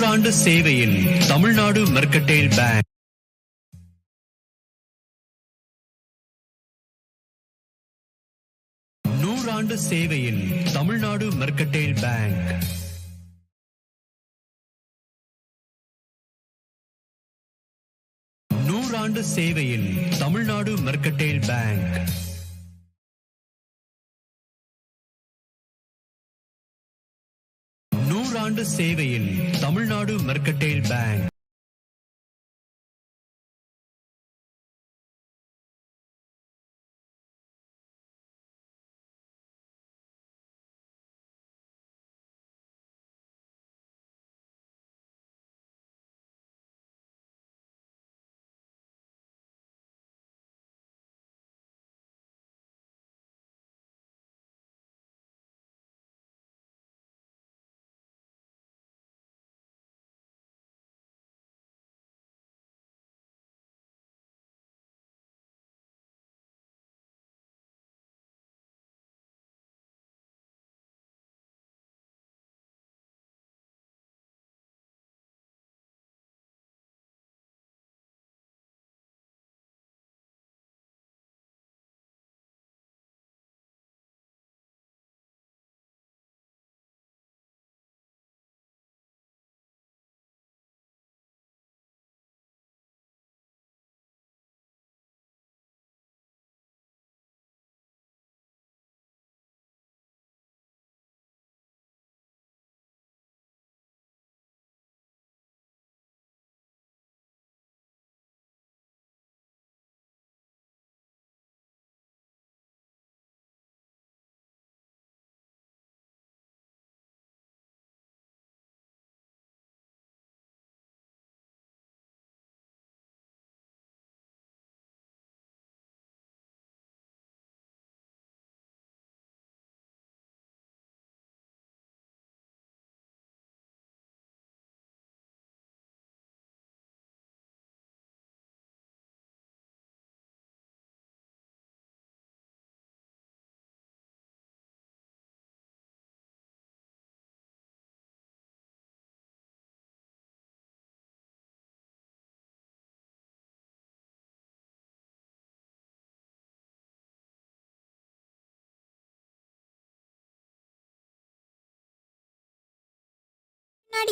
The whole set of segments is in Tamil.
நூறாண்டு சேவையின் தமிழ்நாடு மெர்கன்டைல் பேங்க். நூறாண்டு சேவையின் தமிழ்நாடு மெர்கன்டைல் பேங்க். நூறாண்டு சேவையின் தமிழ்நாடு மெர்கன்டைல் பேங்க். நூறாண்டு சேவையின் தமிழ்நாடு மெர்கன்டைல் பேங்க்.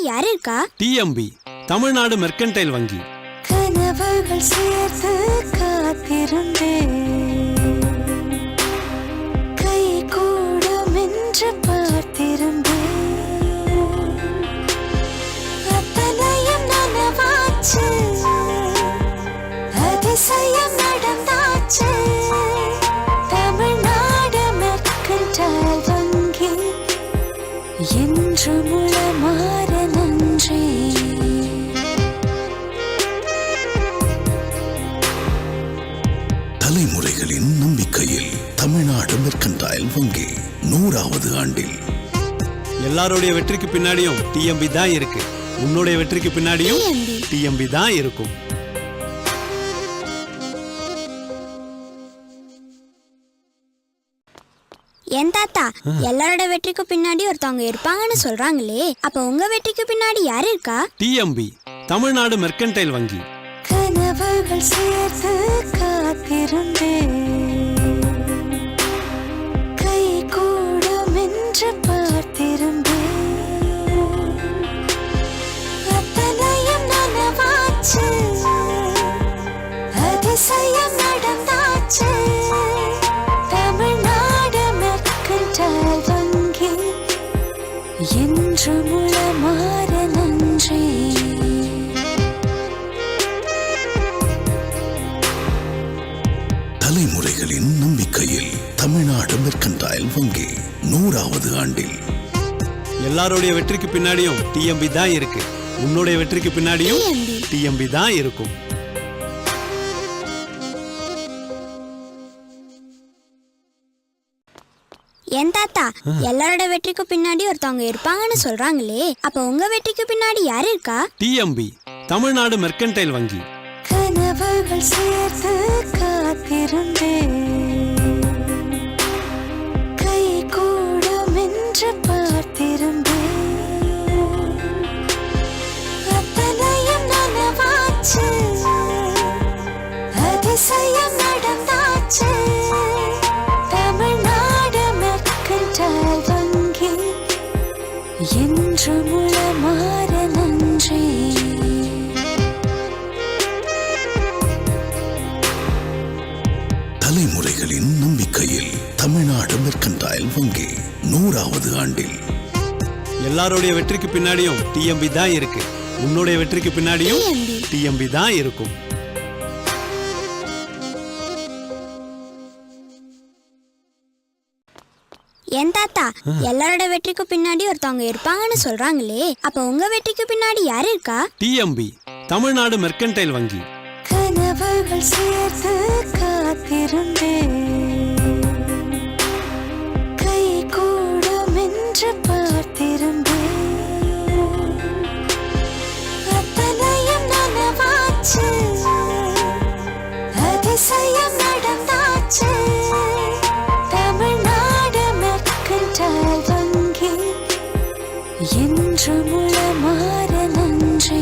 யாரு இருக்கா? டிஎம்பி தமிழ்நாடு மெர்கன்டைல் வங்கி. கனவுகள் சேர்த்து காத்திருந்தேன், கை கூடும் என்று பார்த்திருந்தேன், அத்தனையும் நனவாச்சு, அதிசயம் நடந்தாச்சு. தமிழ்நாடு மெர்கன்டைல் வங்கி என்று முளமாற நன்றி. தலைமுறைகளின் நம்பிக்கையில் தமிழ்நாடு மெர்கன்டைல் வங்கி 100வது ஆண்டில். எல்லாருடைய வெற்றிக்கு பின்னாடியும் டிஎம்பி தான் இருக்கு. உன்னுடைய வெற்றிக்கு பின்னாடியும் டிஎம்பி தான் இருக்கும். என் தாத்தா, எல்லாரோட வெற்றிக்கு பின்னாடி ஒருத்தவங்க இருப்பாங்கன்னு சொல்றாங்களே, அப்ப உங்க வெற்றிக்கு பின்னாடி யாரு இருக்கா? டிஎம்பி தமிழ்நாடு மெர்கன்டைல் வங்கி. கனவுகள் சேர்த்து காத்திருந்தேன், கை கூடும் என்று பார்த்திருந்தேன், அத்தனையும் நனவாச்சு, அதிசயம் நடந்தாச்சு. தமிழ்நாடு மெர்கன்டைல் வங்கி என்று முளமாற நன்றி. தலைமுறைகளின் நம்பிக்கையில் தமிழ்நாடு மெர்கன்டைல் வங்கி 100வது ஆண்டில். எல்லாருடைய வெற்றிக்கு பின்னாடியும் டிஎம்பி தான் இருக்கு. உன்னுடைய வெற்றிக்கு பின்னாடியும் டிஎம்பி தான் இருக்கும். என் தாத்தா, எல்லாரோட வெற்றிக்கு பின்னாடி ஒருத்தவங்க இருப்பாங்கன்னு சொல்றாங்களே, அப்ப உங்க வெற்றிக்கு பின்னாடி யாரு இருக்கா? டிஎம்பி தமிழ்நாடு மெர்கன்டைல் வங்கி. கனவுகள் சேர்த்து காத்திருந்தேன், கை கூடும் என்று பார்த்திருந்தேன், நடந்தாச்சு, அதிசயம் நடந்தாச்சு. தமிழ்நாடு மெர்கன்டைல் வங்கி என்று முளமாற நன்றி. தலைமுறைகளின் நம்பிக்கையில் தமிழ்நாடு மெர்கன்டைல் வங்கி 100வது ஆண்டில். எல்லாருடைய வெற்றிக்கு பின்னாடியும் டிஎம்பி தான் இருக்கு. உன்னுடைய வெற்றிக்கு பின்னாடியும் டிஎம்பி தான் இருக்கும். என் தாத்தா, எல்லாரோட வெற்றிக்கு பின்னாடி ஒருத்தவங்க இருப்பாங்கன்னு சொல்றாங்களே, அப்ப உங்க வெற்றிக்கு பின்னாடி யாரு இருக்கா? டிஎம்பி, தமிழ்நாடு மெர்கன்டைல் வங்கி. கனவுகள் சேர்த்து காத்திருந்தேன், கை கூடும் என்று பார்த்திருந்தேன். அத்தனையும் நனவாச்சு, அதிசயம் நடந்தாச்சு. தமிழ்நாடு மெர்கன்டைல் வங்கி என்று முளமாற நன்றி.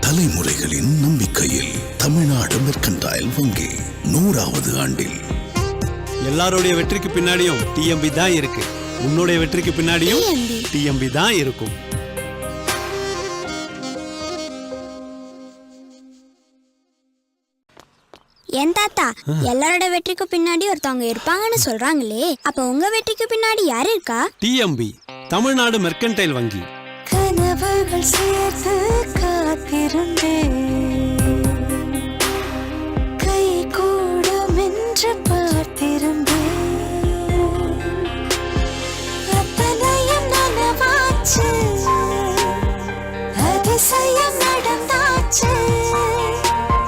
தலைமுறைகளின் நம்பிக்கையில் தமிழ்நாடு மெர்கன்டைல் வங்கி 100வது ஆண்டில். எல்லாருடைய வெற்றிக்கு பின்னாடியும் டிஎம்பி தான் இருக்கு. உன்னுடைய வெற்றிக்கு பின்னாடியும் டிஎம்பி தான் இருக்கும். என் தாத்தா, எல்லாரோட வெற்றிக்கு பின்னாடி ஒருத்தவங்க இருப்பாங்கன்னு சொல்றாங்களே, அப்ப உங்க வெற்றிக்கு பின்னாடி யாரு இருக்கா? டிஎம்பி, தமிழ்நாடு மெர்கன்டைல் வங்கி. கனவுகள் சேர்த்து காத்திருந்தேன், கை கூடும் என்று பார்த்திருந்தேன். அத்தனையும் நனவாச்சு, அதிசயம் நடந்தாச்சு.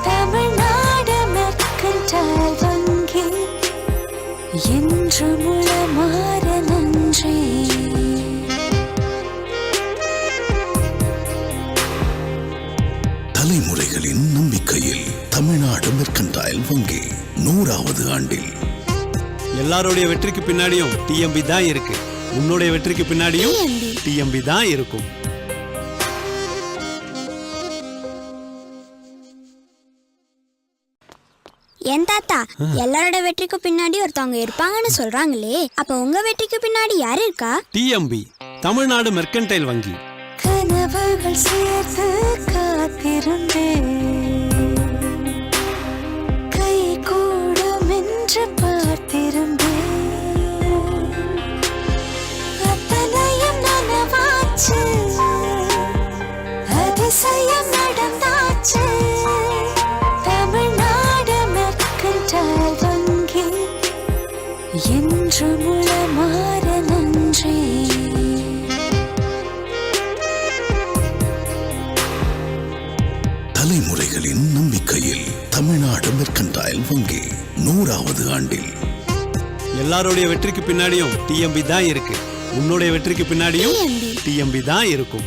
தமிழ்நாடு மெர்கன்டைல் வங்கி என்று முளமாற நன்றி. தலைமுறைகளின் நம்பிக்கையில் தமிழ்நாடு மெர்கன்டைல் வங்கி 100வது ஆண்டில். எல்லாருடைய வெற்றிக்கு பின்னாடியும் டிஎம்பி தான் இருக்கு. உன்னுடைய வெற்றிக்கு பின்னாடியும் டிஎம்பி தான் இருக்கும். என் தாத்தா, எல்லாரோட வெற்றிக்கு பின்னாடி ஒருத்தவங்க இருப்பாங்கன்னு சொல்றாங்களே, அப்ப உங்க வெற்றிக்கு பின்னாடி யாரு இருக்கா? டிஎம்பி, தமிழ்நாடு மெர்கன்டைல் வங்கி. கனவுகள் சேர்த்து காத்திருந்தேன், கை கூடும் என்று பார்த்திருந்தேன். அத்தனையும் நனவாச்சு, அதிசயம் நடந்தாச்சு. தமிழ்நாடு மெர்கன்டைல் வங்கி என்று முளமாற நன்றி. தலைமுறைகளின் நம்பிக்கையில் தமிழ்நாடு மெர்கன்டைல் வங்கி 100வது ஆண்டில். எல்லாருடைய வெற்றிக்கு பின்னாடியும் டிஎம்பி தான் இருக்கு. உன்னுடைய வெற்றிக்கு பின்னாடியும் டிஎம்பி தான் இருக்கும்.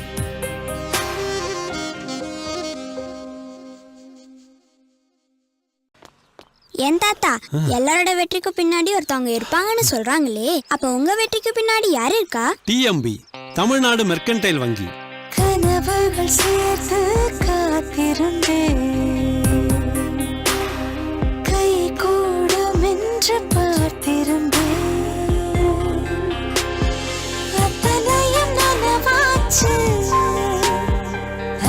என் தாத்தா, எல்லாரோட வெற்றிக்கு பின்னாடி ஒருத்தவங்க இருப்பாங்கன்னு சொல்றாங்களே, அப்ப உங்க வெற்றிக்கு பின்னாடி யாரு இருக்கா? டிஎம்பி, தமிழ்நாடு மெர்கன்டைல் வங்கி. கனவுகள் சேர்த்து காத்திருந்தேன், கை கூடும் என்று பார்த்திருந்தேன். அத்தனையும் நனவாச்சு,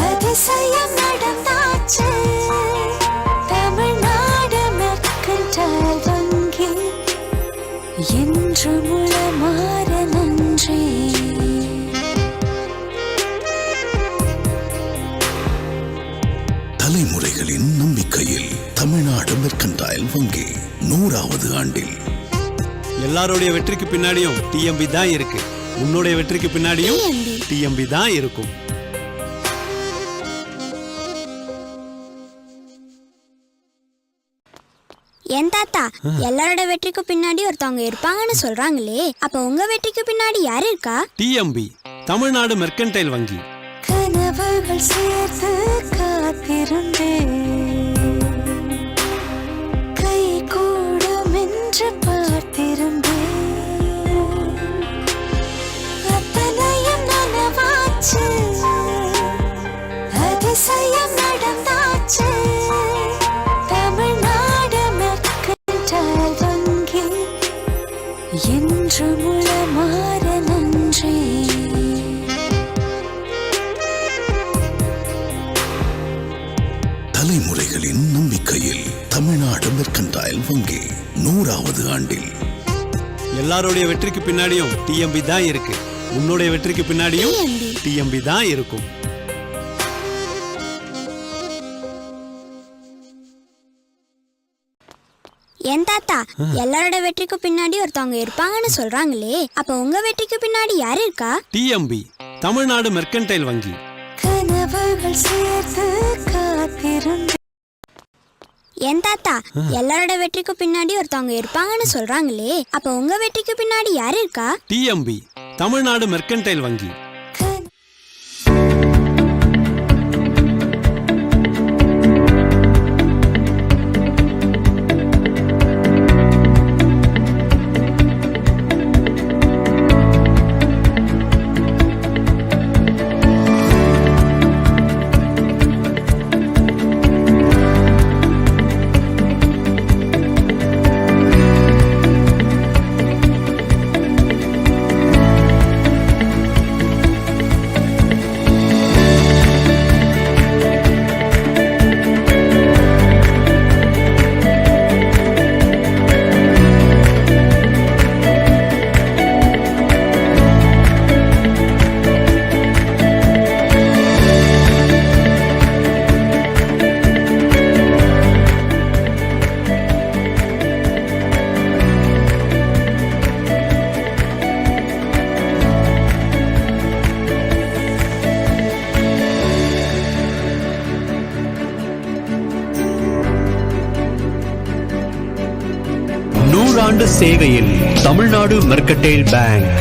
அதிசயம் நடந்தாச்சு. தமிழ்நாடு மெர்கன்டைல் வங்கி என்று முளமாற நன்றி. தலைமுறைகளின் நம்பிக்கையில் தமிழ்நாடு மெர்கன்டைல் வங்கி 100வது ஆண்டில். எல்லாருடைய வெற்றிக்கு பின்னாடியும் டிஎம்பி தான் இருக்கு. உன்னுடைய வெற்றிக்கு பின்னாடியும் டிஎம்பி தான் இருக்கும். என் தாத்தா, எல்லாரோட வெற்றிக்கு பின்னாடி ஒருத்தவங்க இருப்பாங்கன்னு சொல்றாங்களே, அப்ப உங்க வெற்றிக்கு பின்னாடி யாரு இருக்கா? டிஎம்பி, தமிழ்நாடு மெர்கன்டைல் வங்கி. கனவுகள் சேர்த்து காத்திருந்தேன், கை கூடும் என்று பார்த்திருந்தேன். அத்தனையும் வங்கி 100வது ஆண்டில். எல்லாருடைய வெற்றிக்கு பின்னாடியும் டிஎம்பி தான் இருக்கு. உன்னுடைய வெற்றிக்கு பின்னாடியும் டிஎம்பி தான் இருக்கும். என் தாத்தா, எல்லாரோட வெற்றிக்கு பின்னாடி ஒருத்தவங்க இருப்பாங்கன்னு சொல்றாங்களே, அப்ப உங்க வெற்றிக்கு பின்னாடி யாரு இருக்கா? டிஎம்பி, தமிழ்நாடு மெர்கன்டைல் வங்கி. கனவுகள் சேர்த்து காத்திருந்தேன். என் தாத்தா, எல்லாரோட வெற்றிக்கு பின்னாடி ஒருத்தவங்க இருப்பாங்கன்னு சொல்றாங்களே, அப்ப உங்க வெற்றிக்கு பின்னாடி யாரு இருக்கா? டிஎம்பி, தமிழ்நாடு மெர்கன்டைல் வங்கி. நூறாண்டு சேவையில் தமிழ்நாடு மெர்கன்டைல் பேங்க்.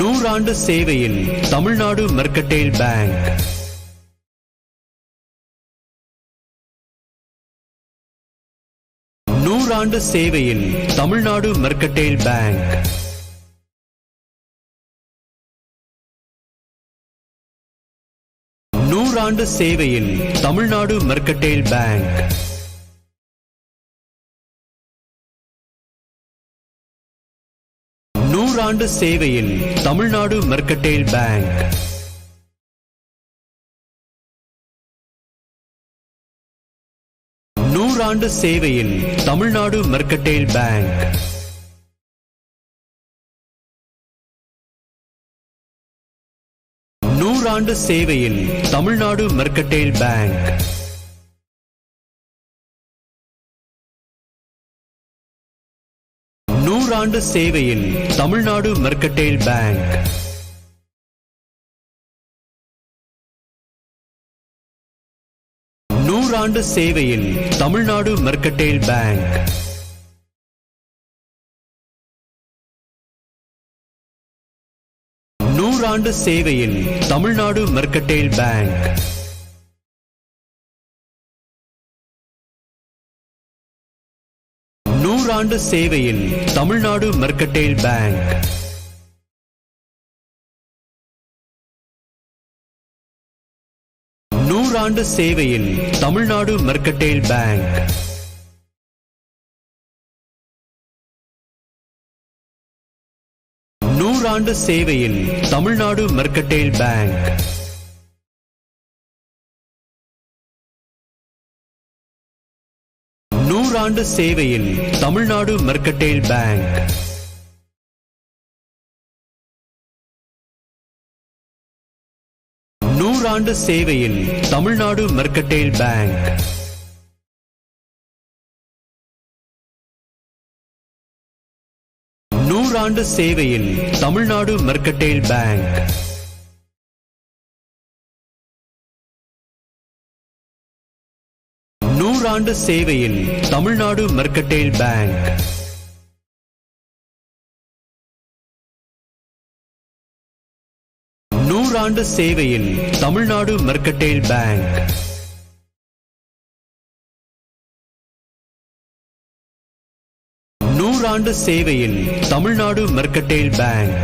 நூறாண்டு சேவையில் தமிழ்நாடு மெர்கன்டைல் பேங்க். நூறாண்டு சேவையில் தமிழ்நாடு மெர்கன்டைல் பேங்க். நூறாண்டு சேவையில் தமிழ்நாடு மெர்கன்டைல் பேங்க். நூறாண்டு சேவையில் தமிழ்நாடு மெர்கன்டைல் பேங்க். நூறாண்டு சேவையில் தமிழ்நாடு மெர்கன்டைல் பேங்க். நூறாண்டு சேவையில் தமிழ்நாடு மெர்கன்டைல் பேங்க். நூறாண்டு சேவையில் தமிழ்நாடு மெர்கன்டைல் பேங்க். நூறாண்டு சேவையில் தமிழ்நாடு மெர்கன்டைல் பேங்க். நூறாண்டு சேவையில் தமிழ்நாடு மெர்கன்டைல் பேங்க். நூறாண்டு சேவையில் தமிழ்நாடு மெர்கன்டைல் பேங்க். நூறாண்டு சேவையில் தமிழ்நாடு மெர்கன்டைல் பேங்க். நூறாண்டு சேவையில் தமிழ்நாடு மெர்கன்டைல் பேங்க். நூறாண்டு சேவையில் தமிழ்நாடு மெர்கன்டைல் பேங்க். நூறாண்டு சேவையில் தமிழ்நாடு மெர்கன்டைல் பேங்க். நூறாண்டு சேவையில் தமிழ்நாடு மெர்கன்டைல் பேங்க். நூறாண்டு சேவையில் தமிழ்நாடு மெர்கன்டைல் பேங்க். நூறாண்டு சேவையில் தமிழ்நாடு மெர்கன்டைல் பேங்க். நூறாண்டு சேவையில் Tamil Nadu mercantile bank.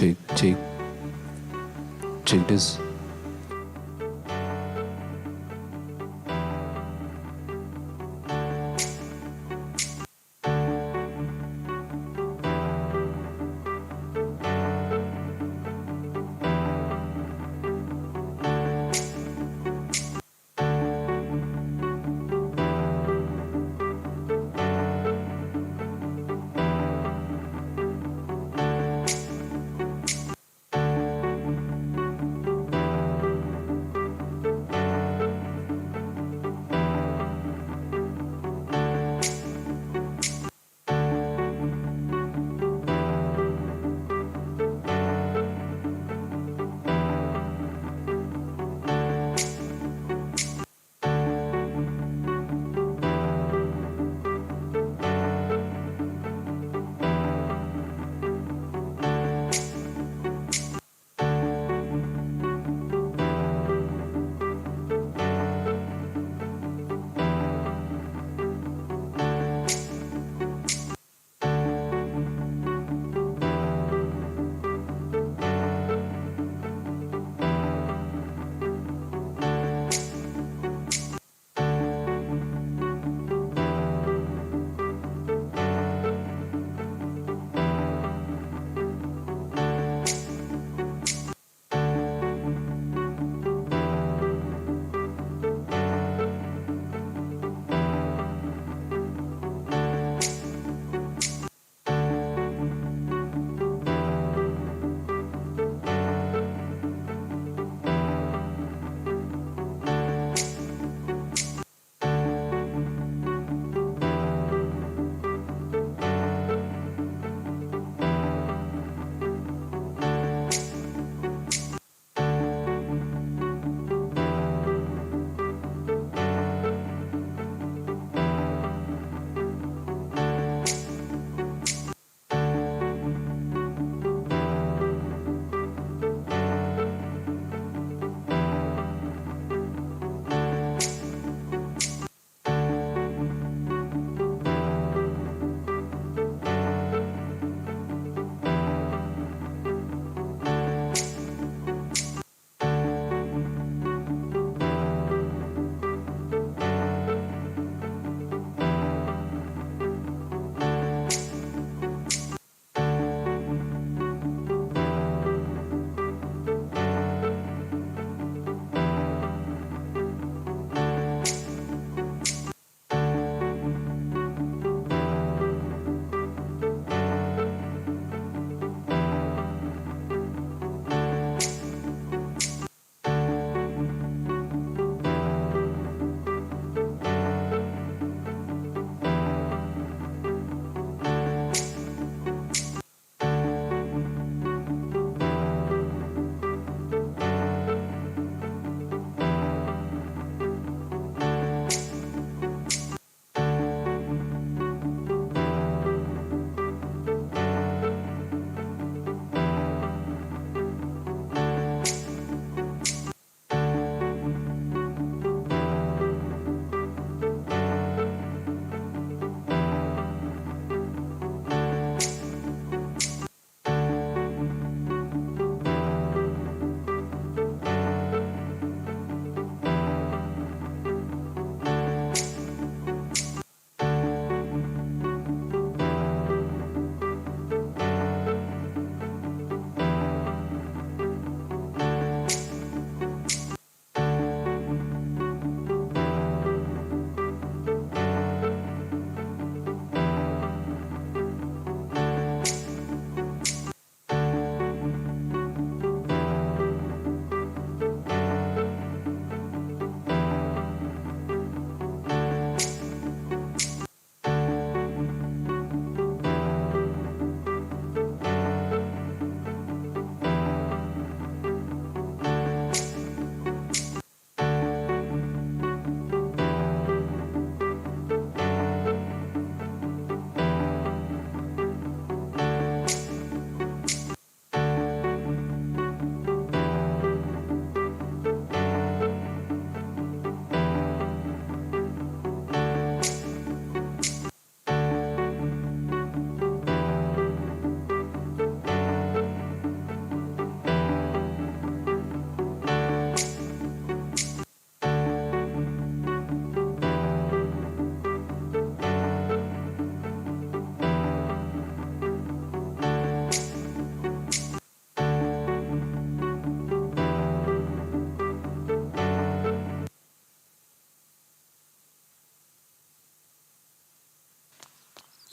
Check this.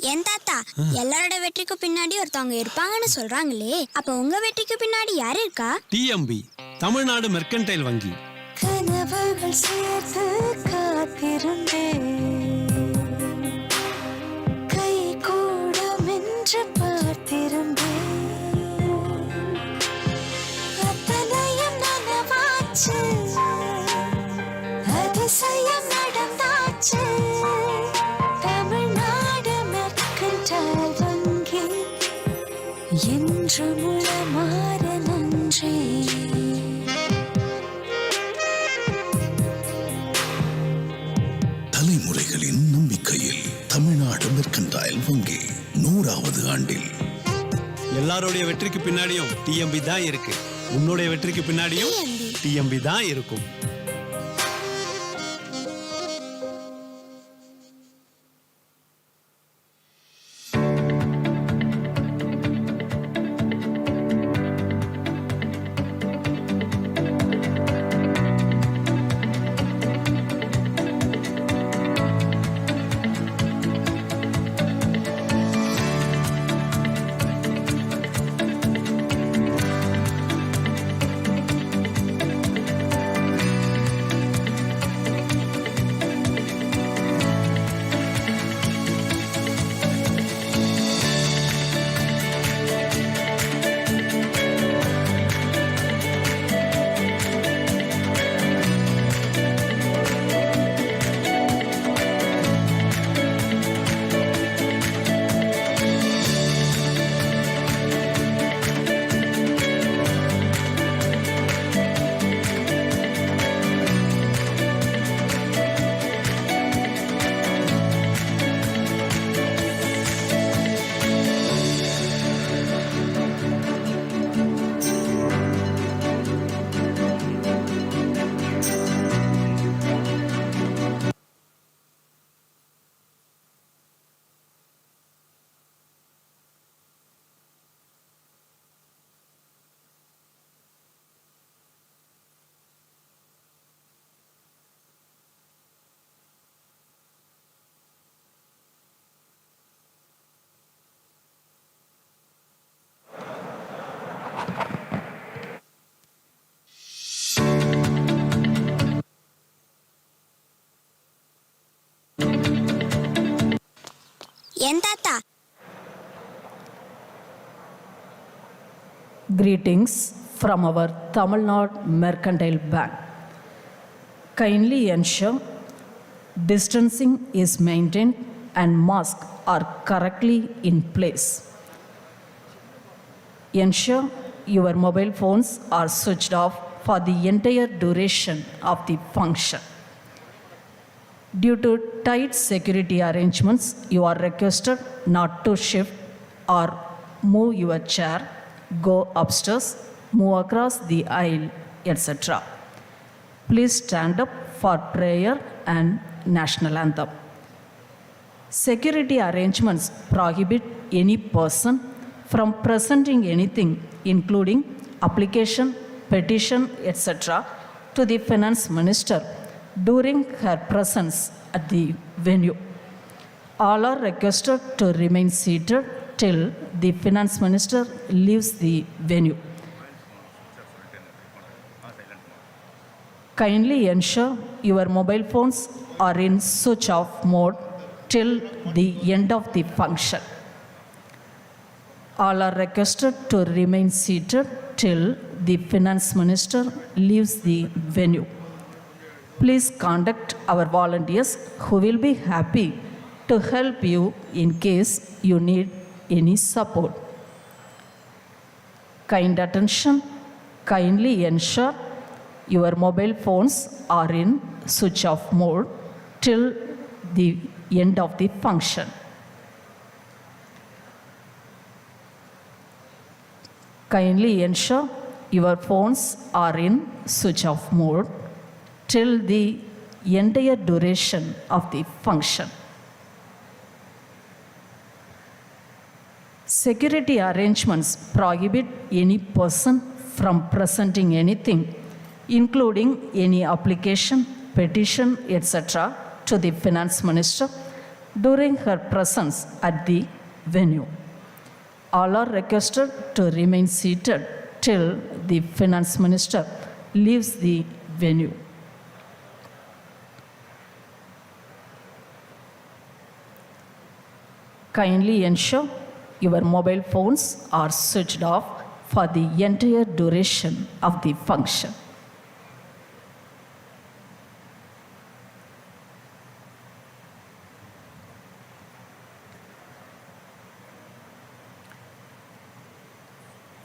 என் தாத்தா எல்லாரோட வெற்றிக்கும் பின்னாடி ஒருத்தவங்க இருப்பாங்கன்னு சொல்றாங்களே, அப்ப உங்க வெற்றிக்கு பின்னாடி யாரு இருக்கா? டிஎம்பி, தமிழ்நாடு மெர்கன்டைல் வங்கி. கனவுகள் சேர்த்து காத்திருந்தேன், கை கூடும் என்று பார்த்திருந்தேன், அத்தனையும் நனவாச்சு, அதிசயம் நடந்தாச்சு. தமிழ்நாடு மெர்கன்டைல் வங்கி என்றும் உளமாற நன்றி. தலைமுறைகளின் நம்பிக்கையில் தமிழ்நாடு மெர்கன்டைல் வங்கி 100வது ஆண்டில். எல்லாருடைய வெற்றிக்கு பின்னாடியும் டிஎம்பி தான் இருக்கு. உன்னுடைய வெற்றிக்கு பின்னாடியும் டிஎம்பி தான் இருக்கும். என் தாத்தா Greetings from our Tamilnad Mercantile Bank. Kindly ensure distancing is maintained and masks are correctly in place. Ensure your mobile phones are switched off for the entire duration of the function. Due to tight security arrangements, you are requested not to shift or move your chair, go upstairs, move across the aisle, etc. Please stand up for prayer and national anthem. Security arrangements prohibit any person from presenting anything, including application, petition, etc., to the finance minister during her presence at the venue. All are requested to remain seated till the finance minister leaves the venue. Kindly ensure your mobile phones are in switch off mode till the end of the function. All are requested to remain seated till the finance minister leaves the venue. Please contact our volunteers who will be happy to help you in case you need any support. Kind attention, kindly ensure your mobile phones are in switch off mode till the end of the function. Kindly ensure your phones are in switch off mode till the entire duration of the function. Security arrangements prohibit any person from presenting anything, including any application, petition, etc., to the finance minister during her presence at the venue. All are requested to remain seated till the finance minister leaves the venue. Kindly ensure your mobile phones are switched off for the entire duration of the function.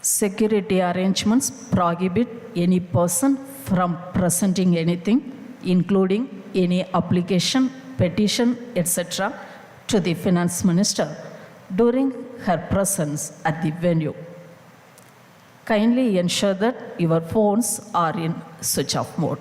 Security arrangements prohibit any person from presenting anything, including any application, petition, etc., to the finance minister during her presence at the venue. Kindly ensure that your phones are in switch off mode.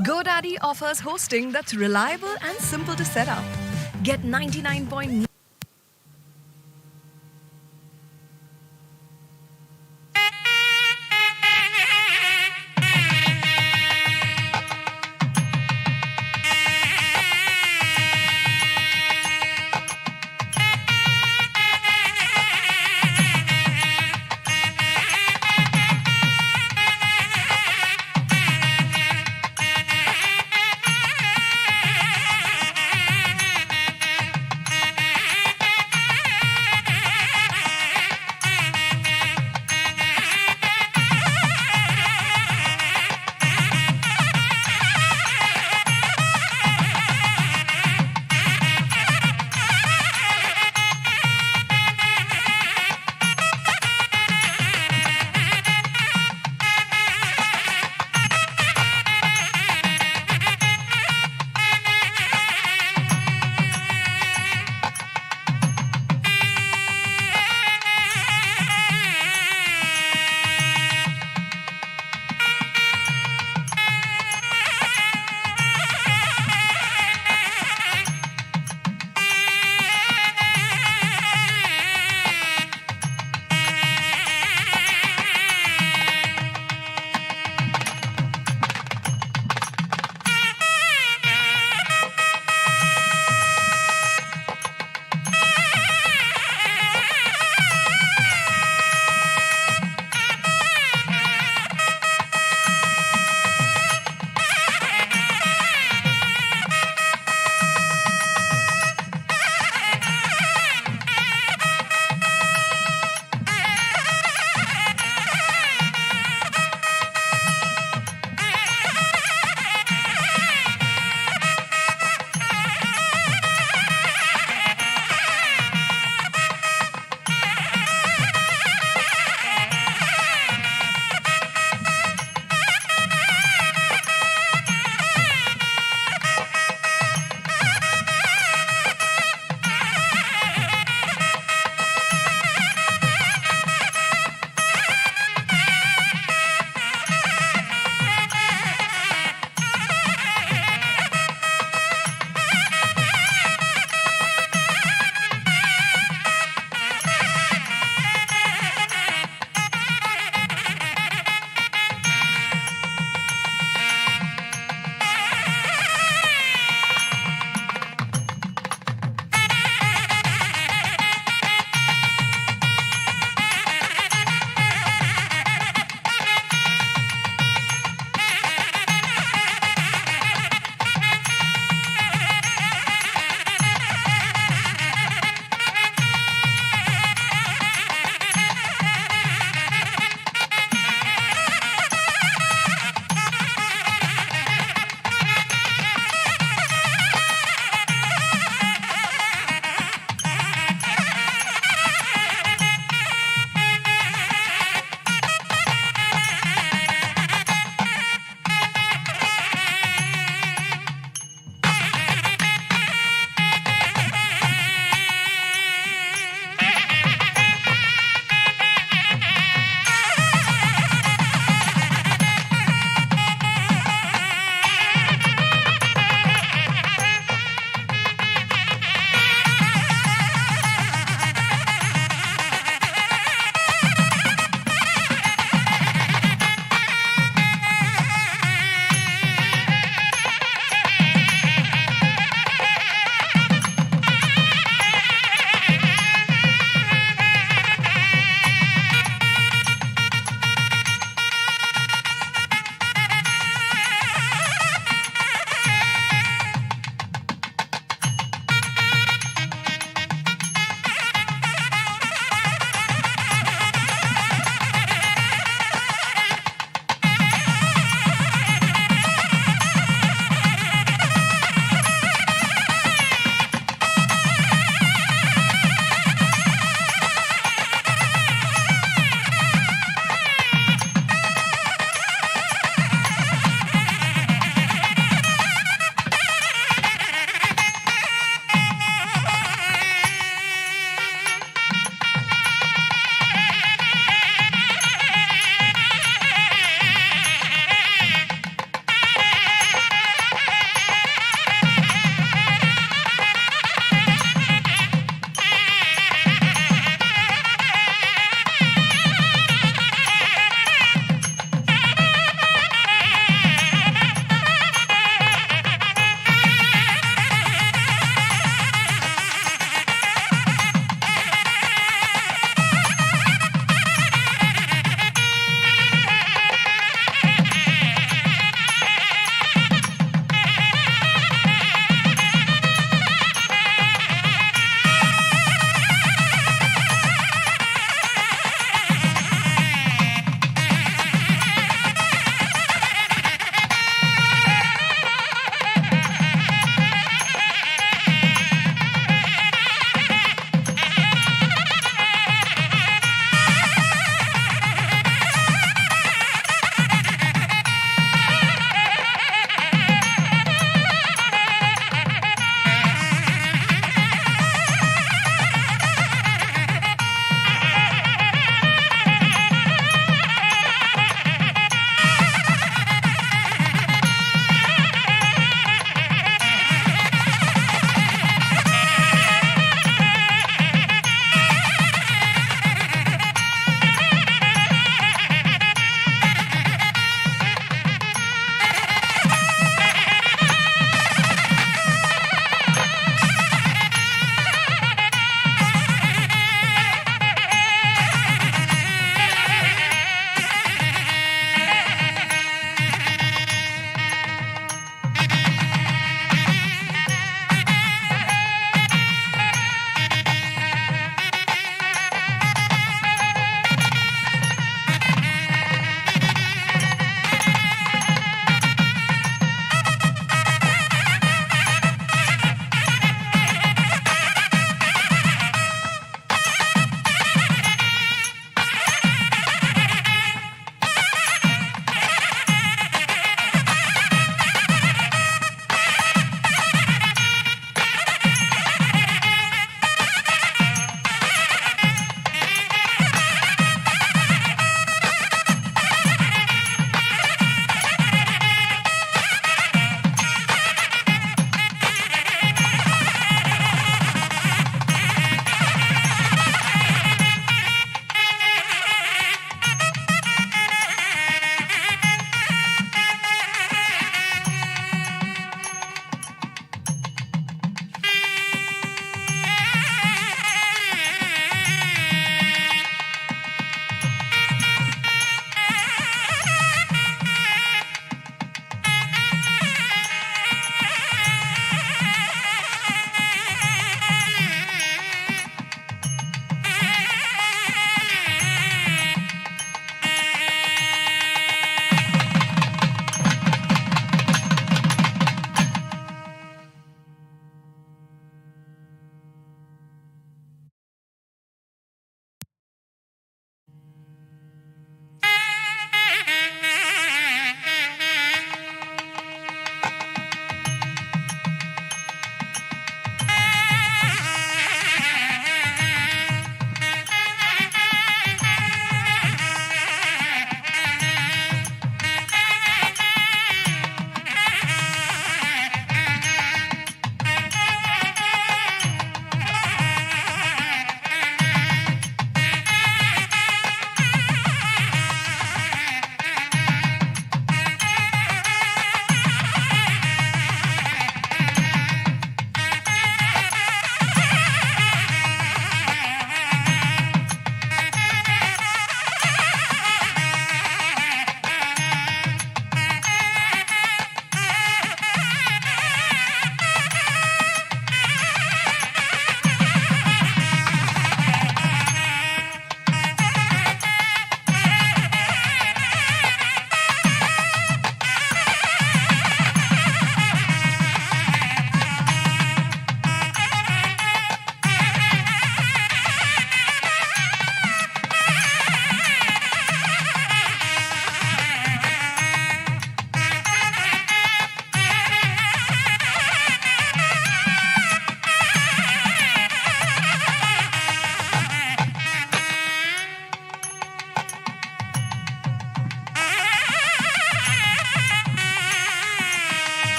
GoDaddy offers hosting that's reliable and simple to set up. Get 99.9.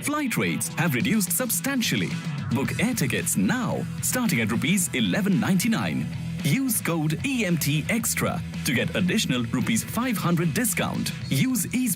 Flight rates have reduced substantially. Book air tickets now, starting at rupees 1199. Use code EMT Extra to get additional rupees 500 discount. Use ease.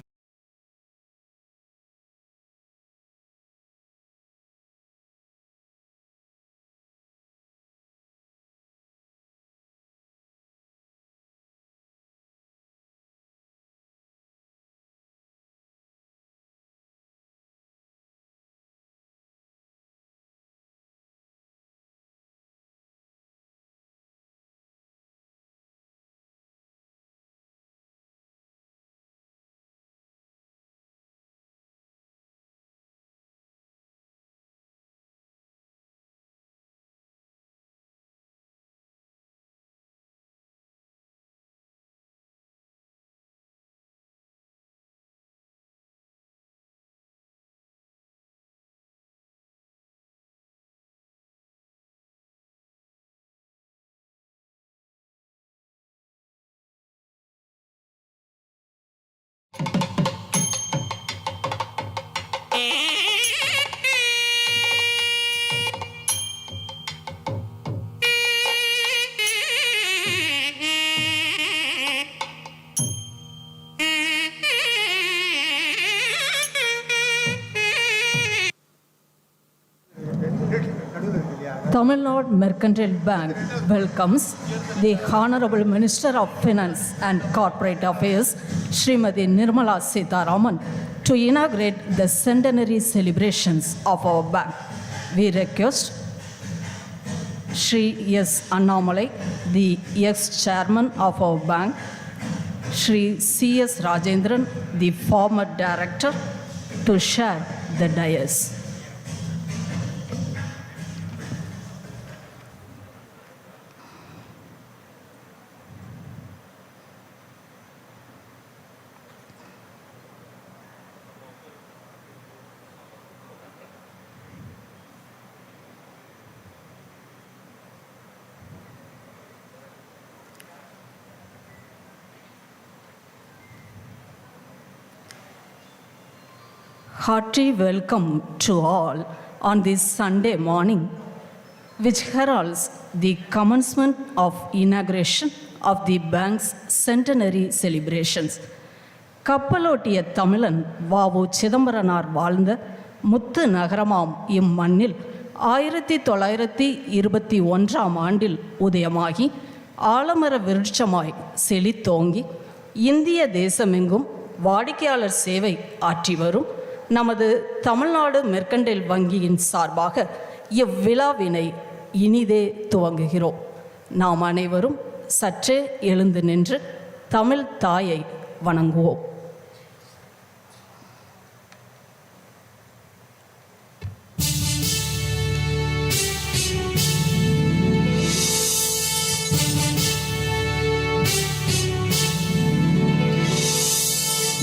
Tamilnad Mercantile Bank welcomes the Honorable Minister of Finance and Corporate Affairs, Srimati Nirmala Sitharaman, to inaugurate the centenary celebrations of our bank. We request Shri S. Hon'ble, the ex-chairman of our bank, Shri C. S. Rajendran, the former director, to share the dais. Hearty welcome to all on this Sunday morning, which heralds the commencement of inauguration of the bank's centenary celebrations. கப்பலோட்டிய தமிழன் வாவு சிதம்பரனார் வாழ்ந்த முத்து நகரமாம் இம்மண்ணில் 1921 ஆண்டில் உதயமாகி ஆலமர விருட்சமாய் செழித்தோங்கி இந்திய தேசமெங்கும் வாடிக்கையாளர் சேவை ஆற்றி வரும் நமது தமிழ்நாடு மெர்கண்டைல் வங்கியின் சார்பாக இவ்விழாவினை இனிதே துவங்குகிறோம். நாம் அனைவரும் சற்றே எழுந்து நின்று தமிழ் தாயை வணங்குவோம்.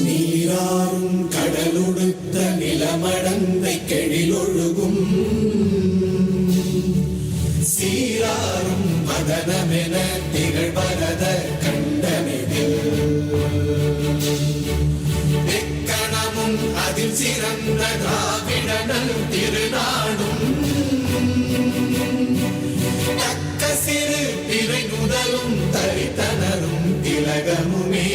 நீராறும் கடலுடுத்த நிலமடந்தை கெழிலொழுகும் சீராறும் மதனமென திகழ்வரத கண்டனிதில் எக்கணமும் அதில் சிறந்த திராவிடனல் திருநாடும் தக்க சிறு பிறை முதலும் தரித்தனரும் திலகமுமே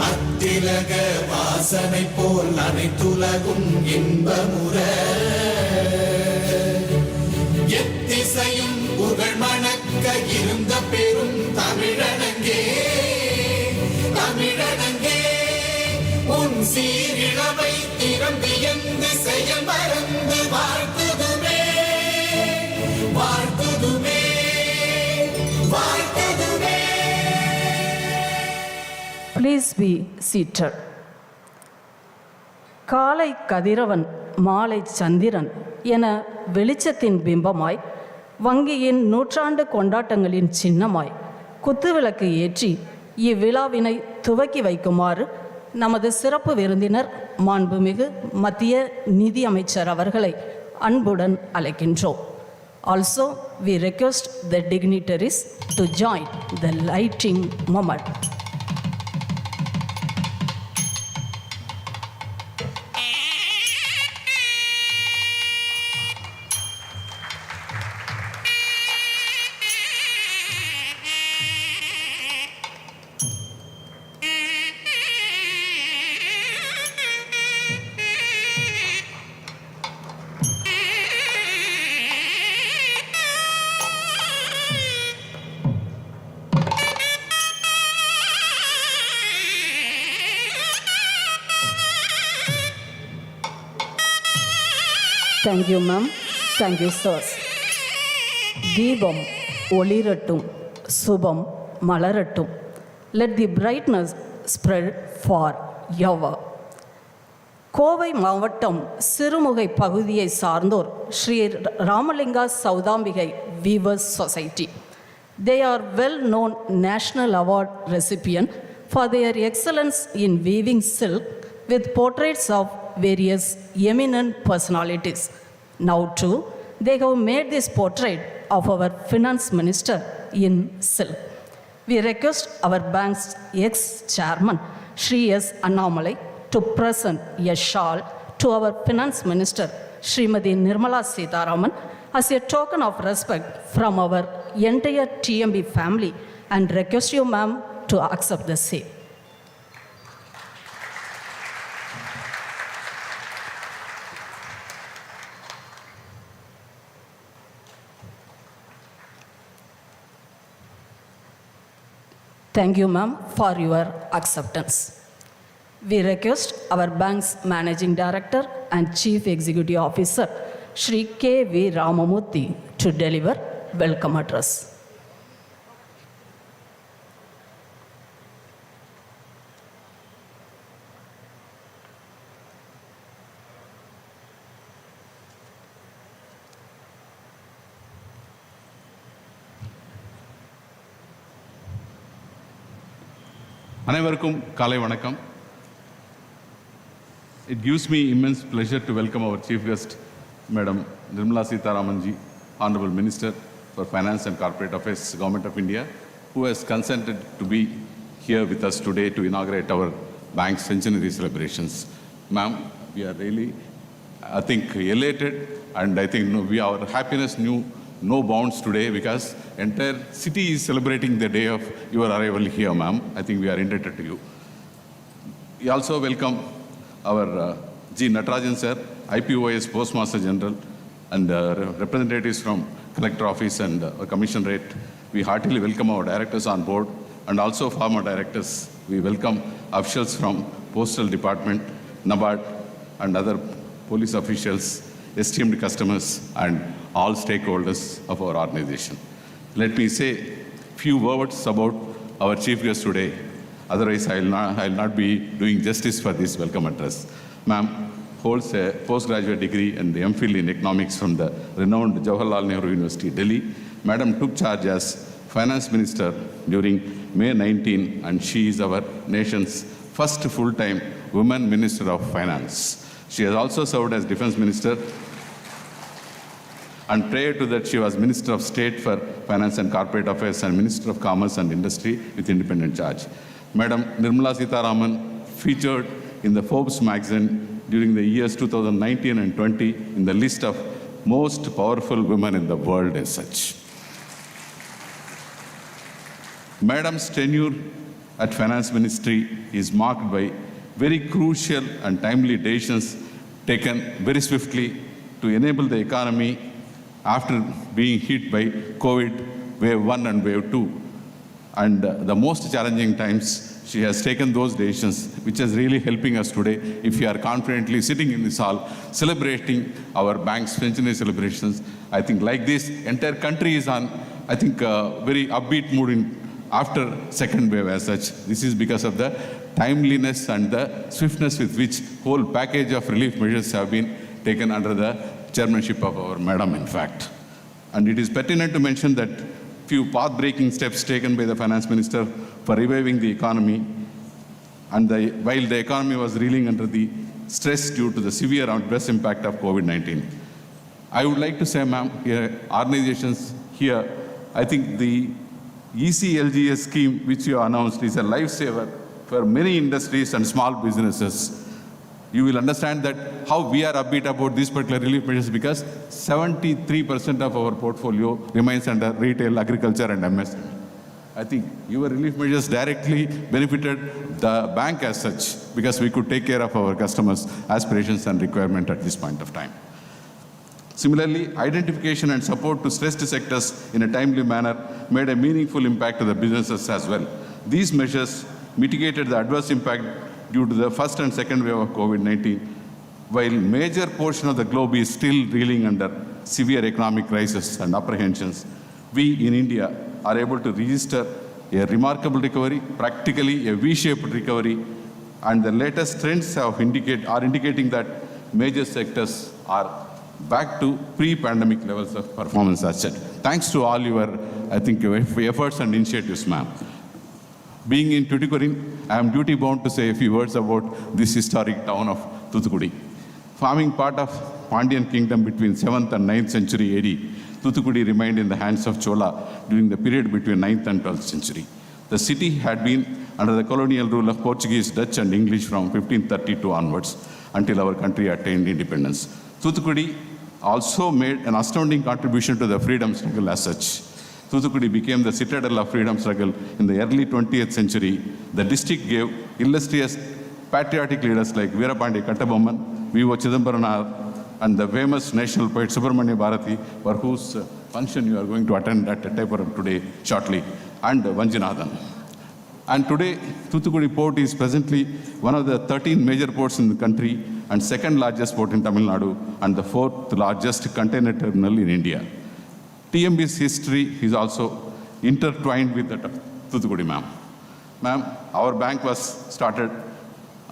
அத்திலக வாசனை போல் அனைத்துலகும் இன்பமுற எத்திசையும் புகழ் மணக்க இருந்த பெரும் தமிழனங்கே தமிழனங்கே உன் சீரிழமை திறம்பியந்து செயல் மறந்து வாழ்த்துதுமே வாழ்த்துதுமே வாழ்த்துதுமே. Please be seated. காலை கதிரவன் மாலை சந்திரன் என வெளிச்சத்தின் பிம்பமாய் வங்கியின் நூற்றாண்டு கொண்டாட்டங்களின் சின்னமாய் குத்துவிளக்கு ஏற்றி இவ்விழாவினை துவக்கி வைக்குமாறு நமது சிறப்பு விருந்தினர் மாண்புமிகு மத்திய நிதி அமைச்சர் அவர்களை அன்புடன் அழைக்கின்றோம். Also, we request the dignitaries to join the lighting moment. Thank you, ma'am. Thank you, sirs. Deepam Olirattum, Subam Malarattum. Let the brightness spread for ever. Kovai மாவட்டம் சிறுமுகை பகுதியை சார்ந்தோர் Sri Ramalinga Sowdambikai weavers society. They are well-known national award recipient for their excellence in weaving silk with portraits of various eminent personalities. Now too, they have made this portrait of our finance minister in silk. We request our bank's ex-chairman, Shri S. Annamalai, to present a shawl to our finance minister, Srimati Nirmala Sitharaman, as a token of respect from our entire TMB family, and request you, ma'am, to accept the same. Thank you, ma'am, for your acceptance. We request our bank's Managing Director and Chief Executive Officer, Shri K.V. Ramamurthy, to deliver welcome address. அனைவருக்கும் காலை வணக்கம். It gives me immense pleasure to welcome our chief guest, Madam Nirmala Sitharaman ji, Hon'ble Minister for Finance and Corporate Affairs, Government of India, who has consented to be here with us today to inaugurate our bank's centenary celebrations. Ma'am, we are really, I think, elated, and I think our happiness knew no bounds today because entire city is celebrating the day of your arrival here, ma'am. I think we are indebted to you. We also welcome our G. Natarajan sir, IPOS Postmaster General, and representatives from Collector Office and Commissionerate. We heartily welcome our directors on board and also former directors. We welcome officials from Postal Department, NABARD, and other police officials, esteemed customers, and all stakeholders of our organization. Let me say few words about our chief guest today. Otherwise, I will not be doing justice for this welcome address. Ma'am holds a postgraduate degree and MPhil in economics from the renowned Jawaharlal Nehru University, Delhi. Madam took charge as finance minister during May 19, and she is our nation's first full-time woman minister of finance. She has also served as defense minister, and prior to that, she was Minister of State for Finance and Corporate Affairs and Minister of Commerce and Industry with independent charge. Madam Nirmala Sitharaman featured in the Forbes magazine during the years 2019 and 20 in the list of most powerful women in the world as such. Madam's tenure at Finance Ministry is marked by very crucial and timely decisions taken very swiftly to enable the economy after being hit by COVID wave 1 and wave 2. And the most challenging times, she has taken those decisions, which is really helping us today. If you are confidently sitting in this hall, celebrating our bank's centenary celebrations, I think like this, entire country is on, I think, very upbeat mood after second wave as such. This is because of the timeliness and the swiftness with which whole package of relief measures have been taken under the chairmanship of our madam, in fact. And it is pertinent to mention that few path-breaking steps taken by the finance minister for reviving the economy, and while the economy was reeling under the stress due to the severe adverse impact of COVID-19. I would like to say, ma'am, organizations here, I think the ECLGS scheme which you announced is a lifesaver for many industries and small businesses. You will understand that how we are upbeat about these particular relief measures because 73% of our portfolio remains under retail, agriculture, and MSME. I think your relief measures directly benefited the bank as such because we could take care of our customers' aspirations and requirements at this point of time. Similarly, identification and support to stressed sectors in a timely manner made a meaningful impact to the businesses as well. These measures mitigated the adverse impact due to the first and second wave of COVID-19, while major portion of the globe is still reeling under severe economic crisis and apprehensions, we in India are able to register a remarkable recovery, practically a V-shaped recovery, and the latest trends are indicating that major sectors are back to pre-pandemic levels of performance as such. Thanks to all your, your efforts and initiatives, ma'am. Being in Tuticorin, I am duty-bound to say a few words about this historic town of Thoothukudi. Forming part of Pandyan kingdom between 7th and 9th century AD, Thoothukudi remained in the hands of Chola during the period between 9th and 12th century. The city had been under the colonial rule of Portuguese, Dutch and English from 1532 onwards until our country attained independence. Thoothukudi also made an astounding contribution to the freedom struggle as such. Thoothukudi became the citadel of freedom struggle in the early 20th century. The district gave illustrious patriotic leaders like Veerapandi Kattabomman, V.O. Chidambaram, and the famous national poet Subramanya Bharati, for whose function you are going to attend at Taparam today shortly, and Vanjanathan. And today, Thoothukudi port is presently one of the 13 major ports in the country and second largest port in Tamil Nadu and the fourth largest container terminal in India. TMB's history is also intertwined with the Thoothukudi, ma'am. Ma'am, our bank was started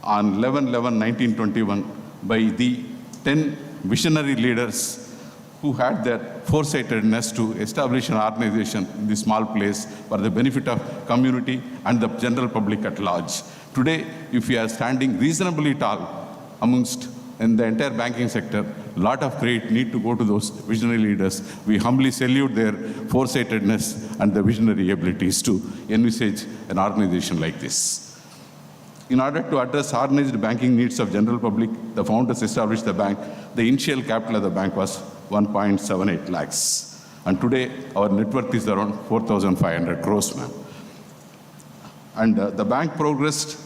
on 11/11/1921 by the 10 visionary leaders who had their foresightedness to establish an organization in this small place for the benefit of community and the general public at large. Today, if we are standing reasonably tall amongst in the entire banking sector, a lot of credit need to go to those visionary leaders. We humbly salute their foresightedness and the visionary abilities to envisage an organization like this. In order to address organized banking needs of general public, the founders established the bank. The initial capital of the bank was 1.78 lakhs. And today, our net worth is around 4,500 crores, ma'am. And the bank progressed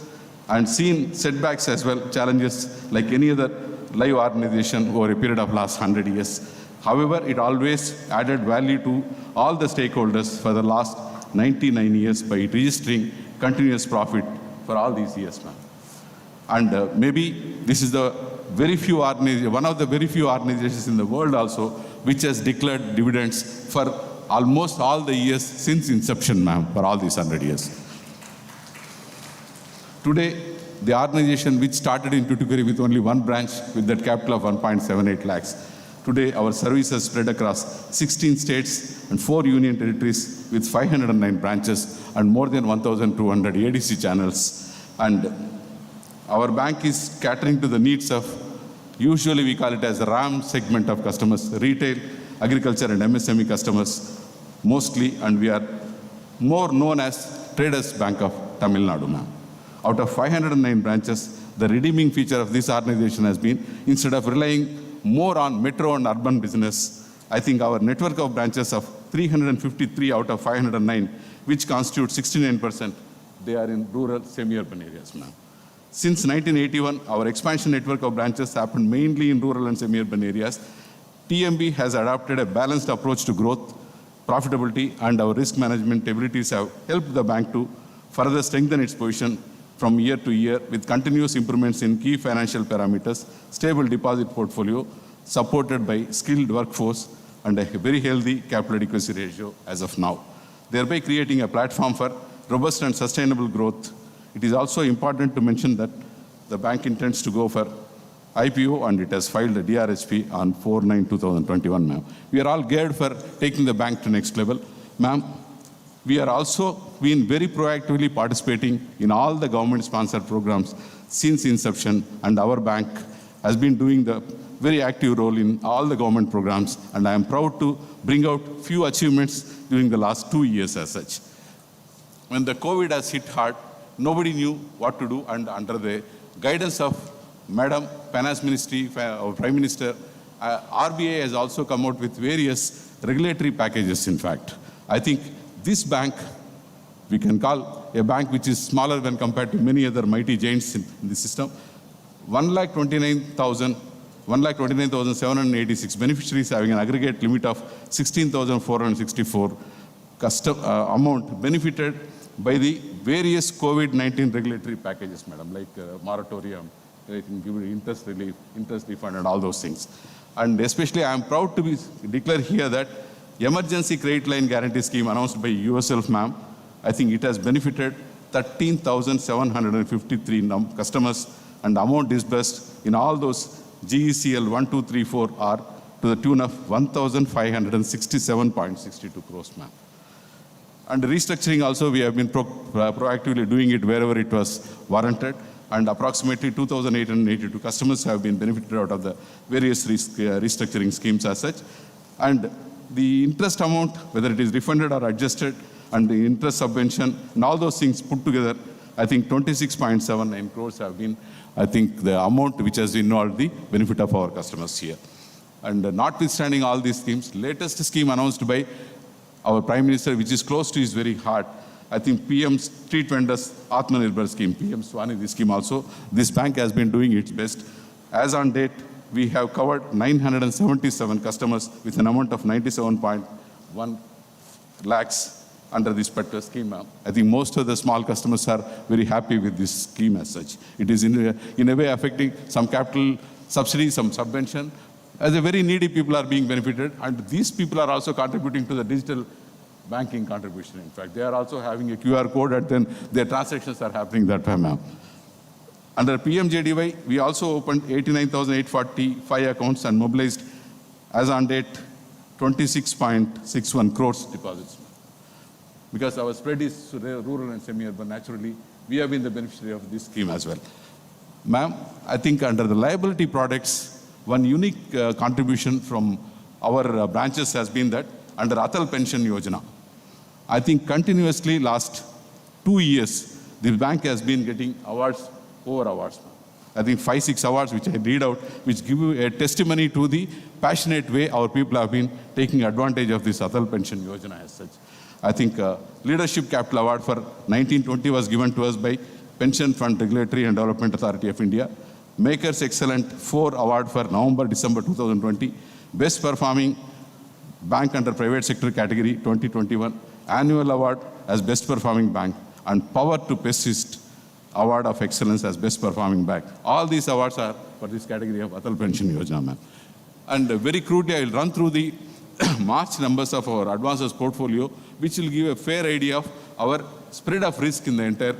and seen setbacks as well, challenges like any other live organization over a period of last 100 years. However, it always added value to all the stakeholders for the last 99 years by registering continuous profit for all these years, ma'am. And maybe this is the one of the very few organizations in the world also which has declared dividends for almost all the years since inception, ma'am, for all these 100 years. Today, the organization which started in Tuticorin with only one branch with that capital of 1.78 lakhs. Today, our services spread across 16 states and 4 union territories with 509 branches and more than 1,200 ADC channels. And our bank is catering to the needs of, usually we call it as the RAM segment of customers, retail, agriculture and MSME customers mostly, and we are more known as Traders Bank of Tamil Nadu, ma'am. Out of 509 branches, the redeeming feature of this organization has been, instead of relying more on metro and urban business, I think our network of branches of 353 out of 509, which constitute 69%, they are in rural, semi-urban areas, ma'am. Since 1981, our expansion network of branches happened mainly in rural and semi-urban areas. TMB has adopted a balanced approach to growth, profitability, and our risk management abilities have helped the bank to further strengthen its position from year to year with continuous improvements in key financial parameters, stable deposit portfolio, supported by skilled workforce, and a very healthy capital adequacy ratio as of now, thereby creating a platform for robust and sustainable growth. It is also important to mention that the bank intends to go for IPO and it has filed a DRHP on 4/9/2021, ma'am. We are all geared for taking the bank to next level. Ma'am, we are also been very proactively participating in all the government-sponsored programs since inception, and our bank has been doing the very active role in all the government programs, and I am proud to bring out few achievements during the last 2 years as such. When the COVID has hit hard, nobody knew what to do, and under the guidance of Madam Finance Ministry, our Prime Minister, RBI has also come out with various regulatory packages, in fact. I think this bank, we can call a bank which is smaller when compared to many other mighty giants in the system. 1,29,786 beneficiaries having an aggregate limit of 16,464 amount benefited by the various COVID-19 regulatory packages, madam, like moratorium, I think give it interest relief, interest refund and all those things. And especially I am proud to declare here that emergency credit line guarantee scheme announced by yourself, ma'am, I think it has benefited 13,753 customers, and the amount disbursed in all those GECL 1, 2, 3, 4 are to the tune of 1,567.62 crores, ma'am. And restructuring also, we have been proactively doing it wherever it was warranted, and approximately 2,882 customers have been benefited out of the various restructuring schemes as such. And the interest amount, whether it is refunded or adjusted, and the interest subvention, and all those things put together, I think 26.79 crores have been, I think, the amount which has involved the benefit of our customers here. And notwithstanding all these schemes, latest scheme announced by our Prime Minister, which is close to his very heart, I think PM's Street Vendors Atmanirbhar scheme, PM Swanidhi scheme also, this bank has been doing its best. As on date, we have covered 977 customers with an amount of 97.1 lakhs under this particular scheme. I think most of the small customers are very happy with this scheme as such. It is in a way affecting some capital subsidy, some subvention. As a very needy people are being benefited, and these people are also contributing to the digital banking contribution. In fact, they are also having a QR code, and then their transactions are happening that way, ma'am. Under PMJDY, we also opened 89,845 accounts and mobilized, as on date, 26.61 crores deposits. Because our spread is rural and semi-urban, naturally, we have been the beneficiary of this scheme as well. Ma'am, I think under the liability products, one unique contribution from our branches has been that under Atal Pension Yojana, I think continuously last 2 years, the bank has been getting awards over awards. I think 5-6 awards which I read out, which give you a testimony to the passionate way our people have been taking advantage of this Atal Pension Yojana as such. I think Leadership Capital Award for 1920 was given to us by Pension Fund Regulatory and Development Authority of India. Makers Excellent 4 award for November-December 2020. Best Performing Bank under Private Sector category 2021. Annual Award as Best Performing Bank, and Power to Persist Award of Excellence as Best Performing Bank. All these awards are for this category of Atal Pension Yojana, ma'am. And very crudely, I will run through the March numbers of our advances portfolio, which will give a fair idea of our spread of risk in the entire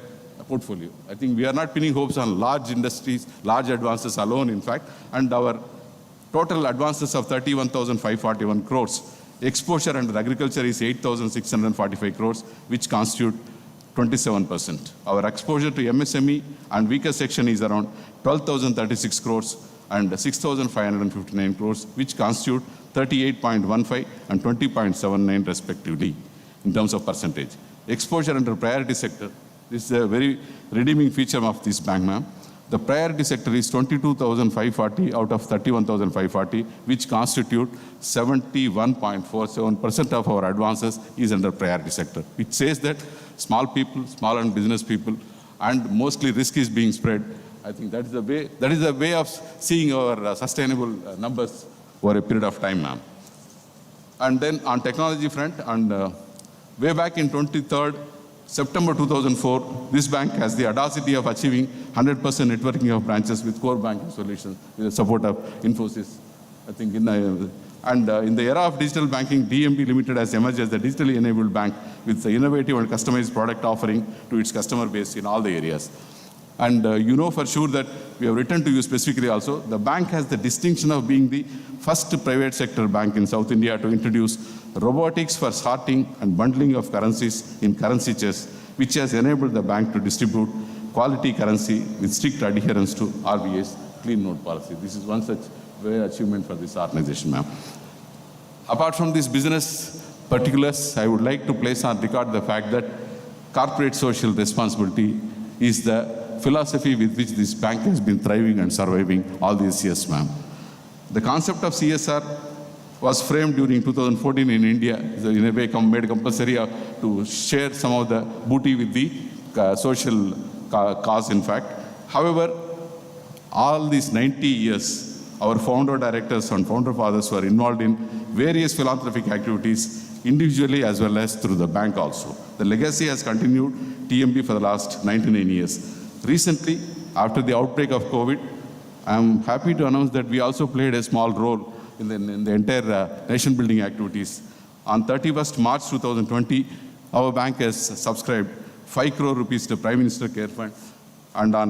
portfolio. I think we are not pinning hopes on large industries, large advances alone, in fact, and our total advances of 31,541 crores. Exposure under agriculture is 8,645 crores, which constitute 27%. Our exposure to MSME and weaker section is around 12,036 crores and 6,559 crores, which constitute 38.15 and 20.79 respectively in terms of percentage. Exposure under priority sector, this is a very redeeming feature of this bank, ma'am. The priority sector is 22,540 out of 31,540, which constitute 71.47% of our advances is under priority sector. It says that small people, small and business people, and mostly risk is being spread. I think that is the way of seeing our sustainable numbers over a period of time, ma'am. And then on technology front, and way back in 23rd September 2004, this bank has the audacity of achieving 100% networking of branches with core banking solutions with the support of Infosys. I think in the era of digital banking, DMB Limited has emerged as the digitally enabled bank with the innovative and customized product offering to its customer base in all the areas. And you know for sure that we have written to you specifically also, the bank has the distinction of being the first private sector bank in South India to introduce robotics for sorting and bundling of currencies in currency chest, which has enabled the bank to distribute quality currency with strict adherence to RBI's clean note policy. This is one such rare achievement for this organization, ma'am. Apart from this business particulars, I would like to place on record the fact that corporate social responsibility is the philosophy with which this bank has been thriving and surviving all these years, ma'am. The concept of CSR was framed during 2014 in India, in a way made compulsory to share some of the booty with the social cause, in fact. However, all these 90 years, our founder directors and founder fathers were involved in various philanthropic activities, individually as well as through the bank also. The legacy has continued TMB for the last 99 years. Recently, after the outbreak of COVID, I'm happy to announce that we also played a small role in the entire nation building activities. On 31st March 2020, our bank has subscribed 5 crore rupees to Prime Minister Care Fund. And on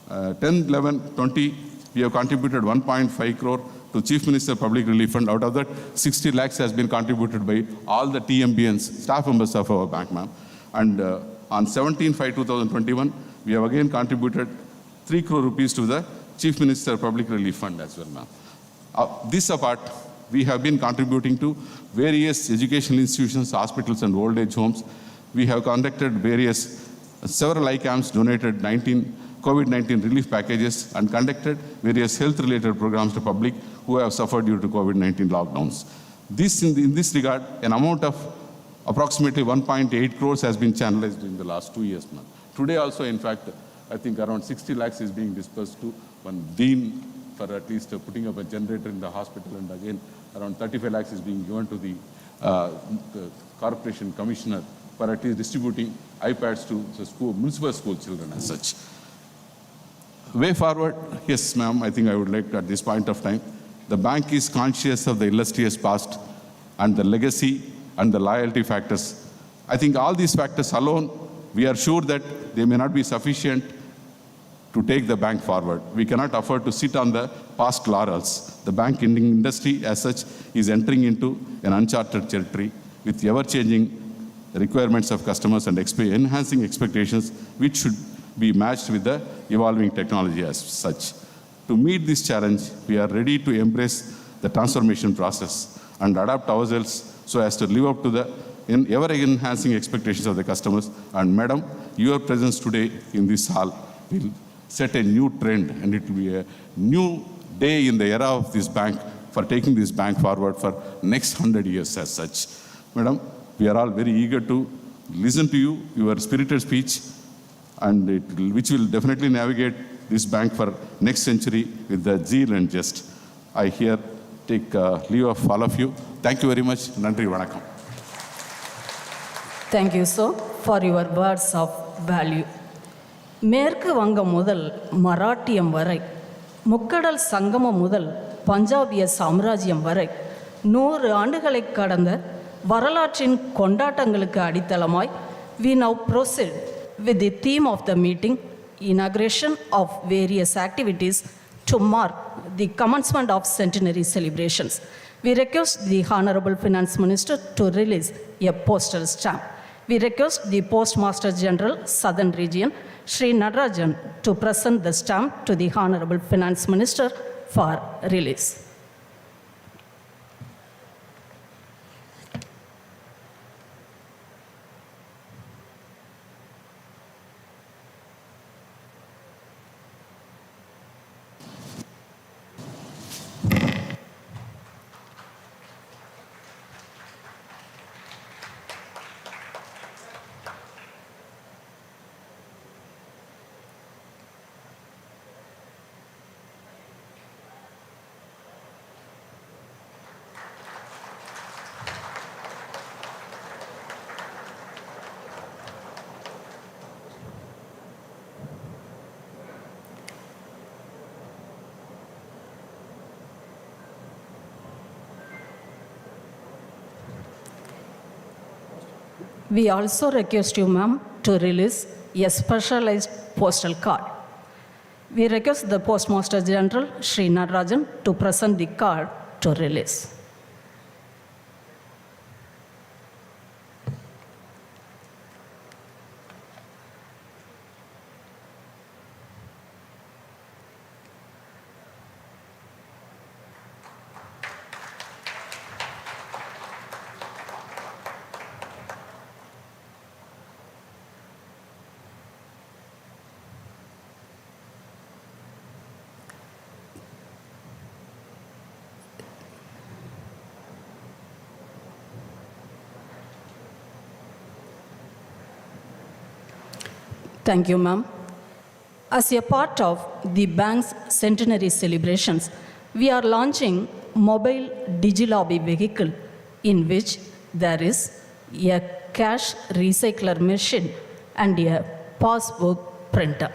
10/11/20, we have contributed 1.5 crore to Chief Minister Public Relief Fund. Out of that, 60 lakhs has been contributed by all the TMBNs, staff members of our bank, ma'am. And on 17/5/2021, we have again contributed 3 crore rupees to the Chief Minister Public Relief Fund as well, ma'am. This apart, we have been contributing to various educational institutions, hospitals, and old age homes. We have conducted several ICAMs, donated COVID-19 relief packages, and conducted various health-related programs to public who have suffered due to COVID-19 lockdowns. In this regard, an amount of approximately 1.8 crores has been channelized in the last 2 years, ma'am. Today also, in fact, I think around 60 lakhs is being dispersed to one dean for at least putting up a generator in the hospital, and again around 35 lakhs is being given to the corporation commissioner for at least distributing iPads to the municipal school children as such. Way forward, yes, ma'am, I think I would like to, at this point of time, the bank is conscious of the illustrious past and the legacy and the loyalty factors. I think all these factors alone, we are sure that they may not be sufficient to take the bank forward. We cannot afford to sit on the past laurels. The banking industry as such is entering into an uncharted territory with ever-changing requirements of customers and enhancing expectations, which should be matched with the evolving technology as such. To meet this challenge, we are ready to embrace the transformation process and adapt ourselves so as to live up to the ever-enhancing expectations of the customers. And Madam, your presence today in this hall will set a new trend, and it will be a new day in the era of this bank for taking this bank forward for next 100 years as such. Madam, we are all very eager to listen to you, your spirited speech, and which will definitely navigate this bank for next century with the zeal and zest. I here take leave of all of you. Thank you very much. Nandri Vanakkam. Thank you, sir, for your words of value. மேற்கு வங்கம் முதல் மராட்டியம் வரை, முக்கடல் சங்கமம் முதல் பஞ்சாபிய சாம்ராஜ்யம் வரை 100 ஆண்டுகளை கடந்த வரலாற்றின் கொண்டாட்டங்களுக்கு அடித்தளமாய் we now proceed with the theme of the meeting, inauguration of various activities to mark the commencement of centenary celebrations. We request the Honorable Finance Minister to release a postal stamp. We request the Postmaster General, Southern Region, Shri Natarajan, to present the stamp to the Honorable Finance Minister for release. We also request you, ma'am, to release a specialized postal card. We request the Postmaster General, Shri Natarajan, to present the card to release. Thank you, ma'am. As a part of the bank's centenary celebrations, we are launching mobile DigiLobby vehicle in which there is a cash recycler machine and a passbook printer.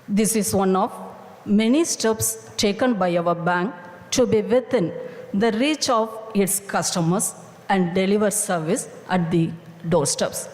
This is one of many steps taken by our bank to be within the reach of its customers and deliver service at the doorsteps.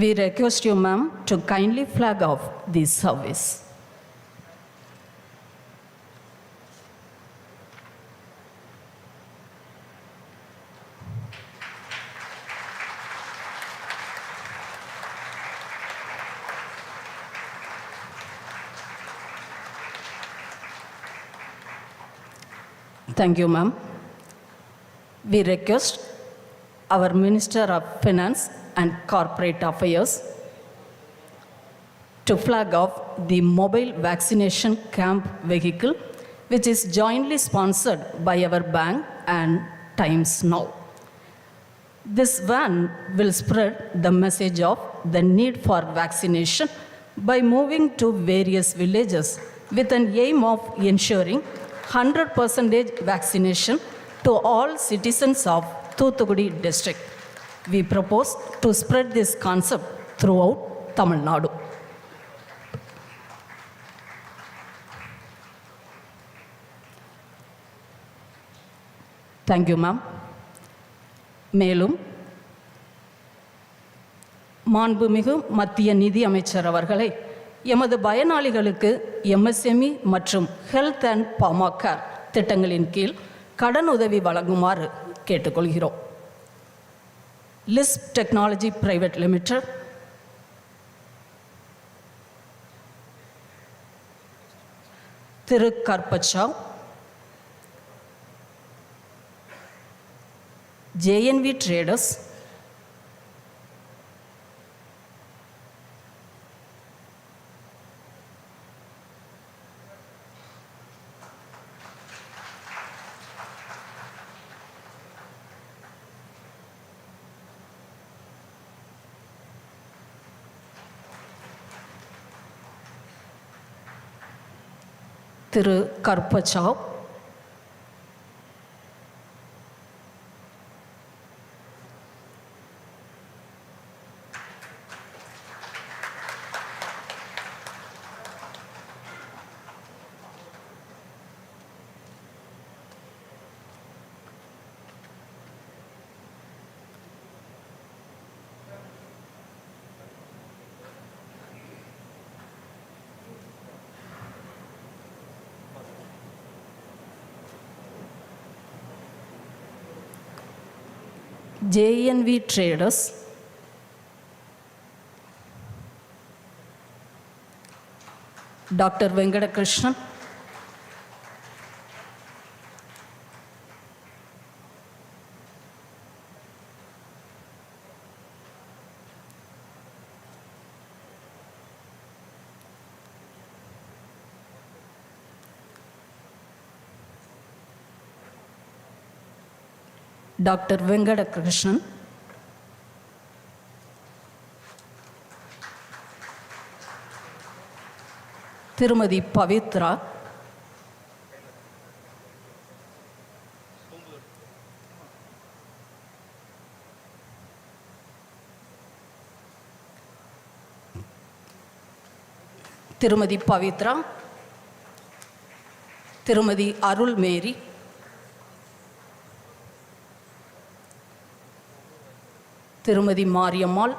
We request you, ma'am, to kindly flag off this service. Thank you, ma'am. We request our Minister of Finance and Corporate Affairs to flag off the mobile vaccination camp vehicle, which is jointly sponsored by our bank and Times Now. This van will spread the message of the need for vaccination by moving to various villages with an aim of ensuring 100% vaccination to all citizens of Thoothukudi district. We propose to spread this concept throughout Tamil Nadu. Thank you, ma'am. மேலும் மாண்புமிகு மத்திய நிதி அமைச்சர் அவர்களை எமது பயனாளிகளுக்கு எம்எஸ்எம்இ மற்றும் ஹெல்த் அண்ட் பாமாகேர் திட்டங்களின் கீழ் கடன் உதவி வழங்குமாறு கேட்டுக்கொள்கிறோம். லிஸ்ப் டெக்னாலஜி பிரைவேட் லிமிடெட், திரு கர்பச்சாவ், ஜேஎன்வி ட்ரேடர்ஸ், திரு கர்பச்சாவ், JNV Traders, Dr. Venkatakrishnan, Dr. Venkatakrishnan, Tirumadi Pavitra, Tirumadi Pavitra, Tirumadi Arul Mary, Tirumadi Mariammal,